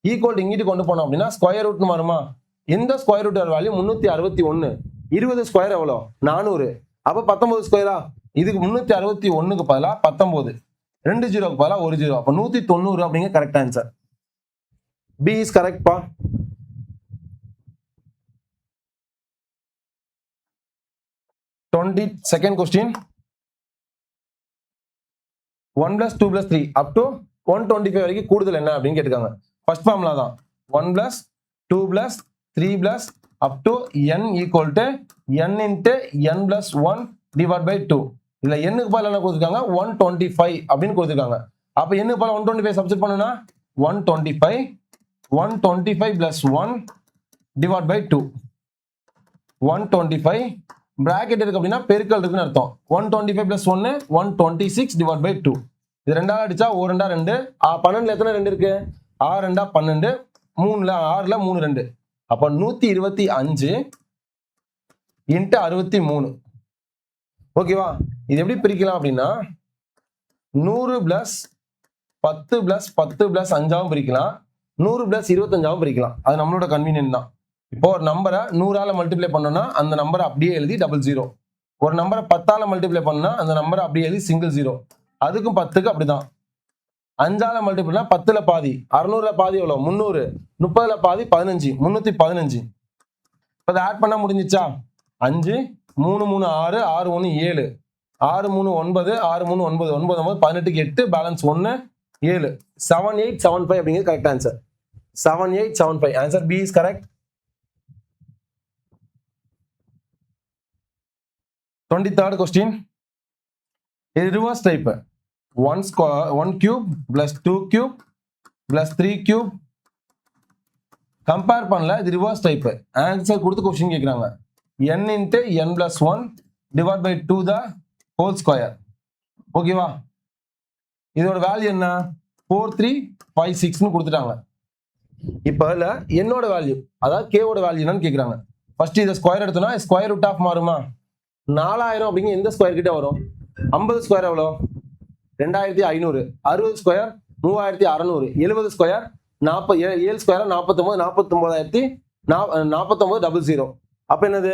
ஈக்குவல் இங்கிட்டு கொண்டு போனோம் அப்படின்னா ஸ்கொயர் ரூட்னு வருமா. இந்த ஸ்கொயர் ரூட் வேல்யூ 361, 20 ஸ்கொயர் எவ்வளோ 400. அப்ப 19 ஸ்கொயரா, இதுக்கு 361க்கு பதிலா 19, 2 ஜீரோக்கு பதிலா 1 ஜீரோ, அப்ப 190 அப்படிங்கிற correct answer. B is correct பா. 22nd question, 1 plus 2 plus 3 up to 125 வரைக்கும் கூடுதல் என்ன அப்படின்னு கேட்டிருக்காங்க. ஃபர்ஸ்ட் ஃபார்முலா தான், 1 plus 2 plus 3 plus up to n equal to n into n plus 1 divided by 2. இதுல n-க்கு பதிலா என்ன கொடுத்திருக்காங்க, 125 அப்படின்னு கொடுத்திருக்காங்க. அப்ப n-க்கு பதிலா 125 சப்ஸ்டிட் பண்ணுனா 125 plus 1 divided by 2. 125 பிராக்கெட் இருக்கு அப்படின்னா பெருக்கல் இருக்குன்னு அர்த்தம். 125 plus 1 126 divided by 2. இது ரெண்டாவது அடிச்சா 1 2 2, 12ல எத்தனை 2 இருக்கு, 6 2 12, 3ல 6ல 3 2, அப்ப 125 into 63. ஓகேவா. இது எப்படி பிரிக்கலாம் அப்படின்னா 100 plus 10 plus 10 plus 5ஆவும் பிரிக்கலாம், 100 plus 25ஆவும் பிரிக்கலாம். அது நம்மளோட கன்வீனியன்ட் தான். இப்போ ஒரு நம்பரை 100ஆல மல்டிப்ளை பண்ணோம்னா அந்த நம்பரை அப்படியே எழுதி 00. ஒரு நம்பரை 10ஆல மல்டிப்ளை பண்ணா அந்த நம்பரை அப்படியே எழுதி சிங்கிள் ஜீரோ. அதுக்கும் 10க்கு அப்படிதான். 5ஆல மல்டிப்ளைனா 10ல பாதி, 600ல பாதி எவ்வளவு 300, 30ல பாதி 15, 315. இப்போ அதை ஆட் பண்ணா முடிஞ்சிச்சா? 5 3 3 6 6 1 7 6 3 9 6 3 9 9 9 18க்கு 8 பேலன்ஸ் 1 7 7875 அப்படிங்கிறது correct answer. 7875 answer B is correct. 23rd question. இது reverse type. 1 cube plus 2 cube plus 3 cube. Compare பண்ணல, இது ரிவர்ஸ் டைப். ஆன்சர் கொடுத்து क्वेश्चन கேக்குறாங்க. n into n plus 1 divided by 2 the whole square. ஓகேவா? இதோட வேல்யூ என்ன? 4356 னு கொடுத்துட்டாங்க. இப்போ இல்ல என்னோட வேல்யூ, அதாவது k ஓட வேல்யூ என்னன்னு கேக்குறாங்க. ஃபர்ஸ்ட் இத ஸ்கொயர் எடுத்தோம்னா ஸ்கொயர் ரூட் ஆஃப் மாறுமா? 4000 அப்படிங்க எந்த ஸ்கொயர் கிட்ட வரும்? 50 ஸ்கொயர் எவ்வளோ? 2500. 60 ஸ்கொயர் 3600. 70 ஸ்கொயர் 7 ஸ்கொயர் 49 49,00 அப்ப என்னது?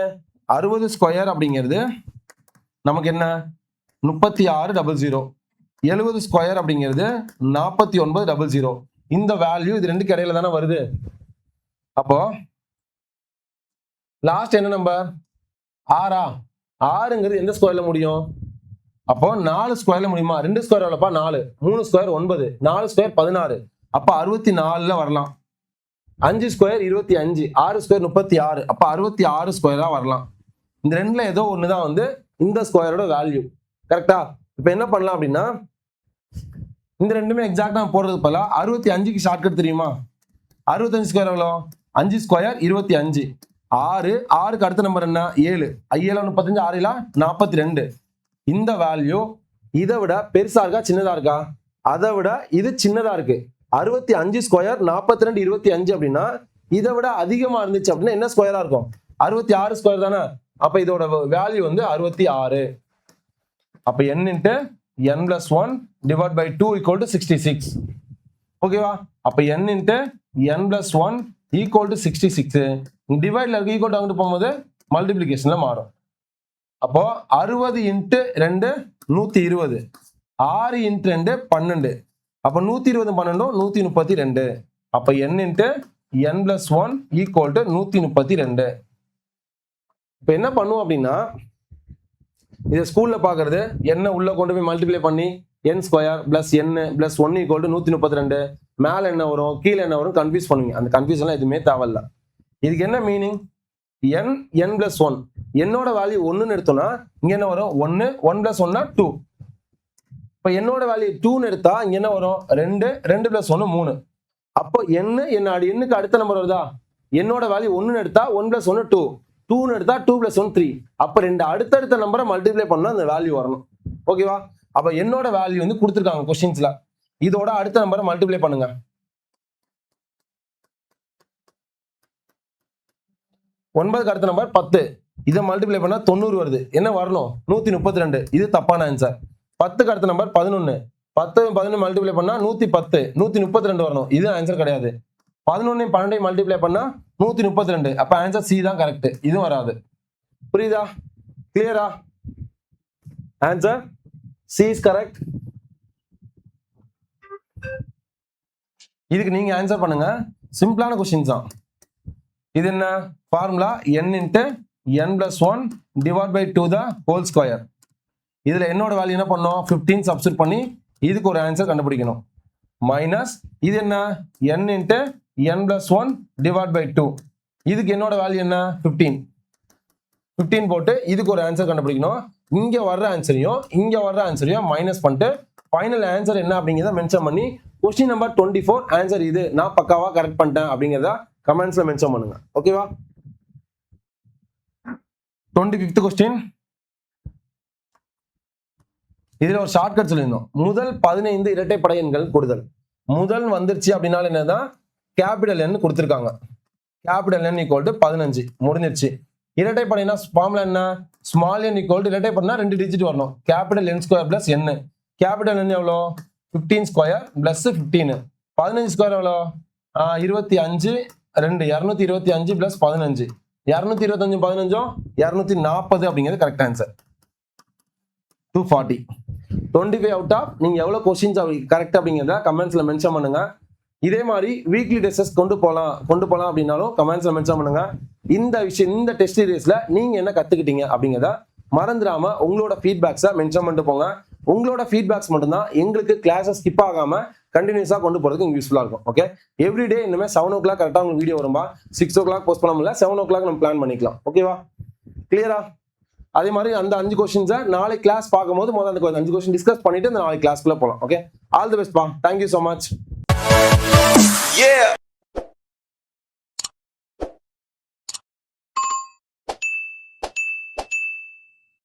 60 ஸ்கொயர் அப்படிங்கிறது நமக்கு என்ன? 36,00. 70 ஸ்கொயர் அப்படிங்கிறது 49,00. இந்த வேல்யூ இது ரெண்டுக்கு இடையில தானே வருது. அப்போ லாஸ்ட் என்ன நம்பர்? 6ஆ? 6ங்கிறது எந்த ஸ்கொயர்ல முடியும்? அப்போ 4 ஸ்கொயர்ல முடியுமா? 2 ஸ்கொயர் எவ்வளோப்பா? 4. 3 ஸ்கொயர் 9. 4 ஸ்கொயர் 16. அப்ப 64ல வரலாம். 5 ஸ்கொயர் 25. 6 ஸ்கொயர் 36. அப்ப 66 ஸ்கொயரா வரலாம். இந்த ரெண்டுல ஏதோ ஒண்ணுதான் வந்து இந்த ஸ்கொயரோட வேல்யூ. கரெக்டா? இப்ப என்ன பண்ணலாம் அப்படின்னா, இந்த ரெண்டுமே எக்ஸாக்டா போடுறது போல 65க்கு ஷார்ட்கட் தெரியுமா? 65 ஸ்கொயர் எவ்வளோ? 5 ஸ்கொயர் 25. 6க்கு அடுத்த நம்பர் என்ன? 7. 7 35 6 42. இந்த வேல்யூ இதை விட பெருசா இருக்கா சின்னதா இருக்கா? அதை விட இது சின்னதா இருக்கு. 65 ஸ்கொயர் 42 25 அப்படின்னா இதை விட அதிகமா இருந்துச்சு அப்படின்னா என்ன ஸ்கொயரா இருக்கும்? 66 ஸ்கொயர் தானே. அப்ப இதோட வேல்யூ வந்து 66. அப்ப n into n plus 1 divided by 2 equal to 66. ஓகேவா? அப்ப n into n plus 1 equal to 66. டிவைட்ல இருக்கு, ஈக்குவல் அங்கிட்டு போகும்போது மல்டிபிளிகேஷன்ல மாறும். அப்போ 60 into 2 120. 6 into 2 12. அப்ப 120 12 132. அப்ப n into n plus 1 equal to 132. இப்ப என்ன பண்ணுவோம் அப்படின்னா, இதை ஸ்கூல்ல பாக்குறது என்ன உள்ள கொண்டு போய் மல்டிப்ளை பண்ணி n square plus n plus 1 equal to 132. மேல என்ன வரும் கீழே என்ன வரும் கன்ஃபியூஸ் பண்ணுவீங்க. அந்த கன்ஃபியூஷன்லாம் எதுவுமே தேவையில்ல. இதுக்கு என்ன மீனிங்? n பிளஸ் 1 என்னோட வேல்யூ 1ன்னு எடுத்தோம்னா இங்க என்ன வரும்? 1 1 பிளஸ் 1 2. இப்ப என்னோட வேல்யூ 2ன்னு எடுத்தா இங்க என்ன வரும்? 2 2 பிளஸ் 1 3. அப்போ என்னுக்கு அடுத்த நம்பர் வருதா? என்னோட வேல்யூ 1ன்னு எடுத்தா 1 பிளஸ் 1 2. 2ன்னு எடுத்தா 2 பிளஸ் 1 3. அப்ப ரெண்டு அடுத்தடுத்த நம்பரை மல்டிப்ளை பண்ணா அந்த வேல்யூ வரணும். ஓகேவா? அப்ப என்னோட வேல்யூ வந்து கொடுத்துருக்காங்க கொஸ்டின்ஸ்ல. இதோட அடுத்த நம்பரை மல்டிப்ளை பண்ணுங்க. 9க்கு அடுத்த நம்பர் 10. இதை மல்டிப்ளை பண்ணா 90 வருது. என்ன வரணும்? 132. இது தப்பான ஆன்சர். 10க்கு அடுத்த நம்பர் 11. 10 11 மல்டிப்ளை பண்ணா 110. 132 வரணும். இது ஆன்சர் கிடையாது. 11 12 மல்டிப்ளை பண்ணா 132. அப்ப ஆன்சர் சி தான் கரெக்ட். இதுவும் வராது. புரியுதா? கிளியரா? Answer C is correct. இதுக்கு நீங்க ஆன்சர் பண்ணுங்க. சிம்பிளான क्वेश्चंस தான். இது என்ன formula? n into n plus 1 divided by 2 the whole square. இதுல என்னோட வேல்யூ என்ன பண்ணோம்? 15 சப்ஸ்டிட்யூட் பண்ணி இதுக்கு ஒரு ஆன்சர் கண்டுபிடிக்கணும். மைனஸ் இது என்ன? n into n plus 1 divided by 2. இதுக்கு என்னோட வேல்யூ என்ன? 15. 15 போட்டு இதுக்கு ஒரு ஆன்சர் கண்டுபிடிக்கணும். இங்க வர்ற ஆன்சரையும் மைனஸ் பண்ணிட்டு ஃபைனல் ஆன்சர் என்ன அப்படிங்கிறத மென்ஷன் பண்ணி क्वेश्चन நம்பர் 24 ஆன்சர் இது நான் பக்காவா கரெக்ட் பண்ணிட்டேன் அப்படிங்கிறத கமெண்ட்ஸ்ல மென்ஷன் பண்ணுங்க. ஓகேவா? 25th question. இதுல ஒரு ஷார்ட்கட் சொல்லியிருந்தோம். முதல் 15 இரட்டைப்படை எண்கள் கூடுதல். முதல் வந்துருச்சு அப்படின்னா என்னதான்? கேபிட்டல் எண் கொடுத்திருக்காங்க. கேபிட்டல் எண் ஈக்குவல் டு 15 முடிஞ்சிருச்சு. இரட்டைப்படைனா ஃபார்முலா என்ன? ஸ்மால் என் ஈக்குவல் டு இரட்டைப்படைனா 2 டிஜிட் வரணும். Capital N square plus N. Capital N எவ்வளோ? 15 ஸ்கொயர் பிளஸ் 15. 15 ஸ்கொயர் எவ்வளோ? 25 2 225 பிளஸ் 15. 225 15 240 அப்படிங்கிறது கரெக்ட் ஆன்சர். 240. 25 அவுட் ஆஃப் நீங்கள் எவ்வளோ கொஸ்டின்ஸ் கரெக்ட் அப்படிங்கிறத கமெண்ட்ஸில் மென்ஷன் பண்ணுங்க. இதே மாதிரி வீக்லி டெஸ்டஸ் கொண்டு போகலாம் அப்படின்னாலும் கமெண்ட்ஸில் மென்ஷன் பண்ணுங்க. இந்த டெஸ்ட் சீரீஸில் நீங்கள் என்ன கற்றுக்கிட்டீங்க அப்படிங்கிறத மறந்துடாம உங்களோட ஃபீட்பேக்ஸை மென்ஷன் பண்ணிட்டு போங்க. உங்களோட ஃபீட்பேக்ஸ் மட்டும்தான் எங்களுக்கு கிளாஸஸ் ஸ்கிப் ஆகாம கண்டினியூஸாக கொண்டு போகிறதுக்கு யூஸ்ஃபுல்லாக இருக்கும். ஓகே, எவ்ரிடே இனிமேல் 7 o'clock கரெக்டாக உங்களுக்கு வீடியோ வரும்பா. 6 o'clock போஸ்ட் பண்ண முடியல, 7 o'clock நம்ம பிளான் பண்ணிக்கலாம். ஓகேவா, கிளியரா? அதே மாதிரி அந்த 5 கொஸ்டின்ஸை நாளை கிளாஸ் பார்க்கும்போது முதல்ல அந்த 5 கொஸ்டின் டிஸ்கஸ் பண்ணிட்டு அந்த நாளைக்கு கிளாஸ்க்குள்ள போகலாம். ஓகே, ஆல் தி பெஸ்ட் பா. Thank you so much.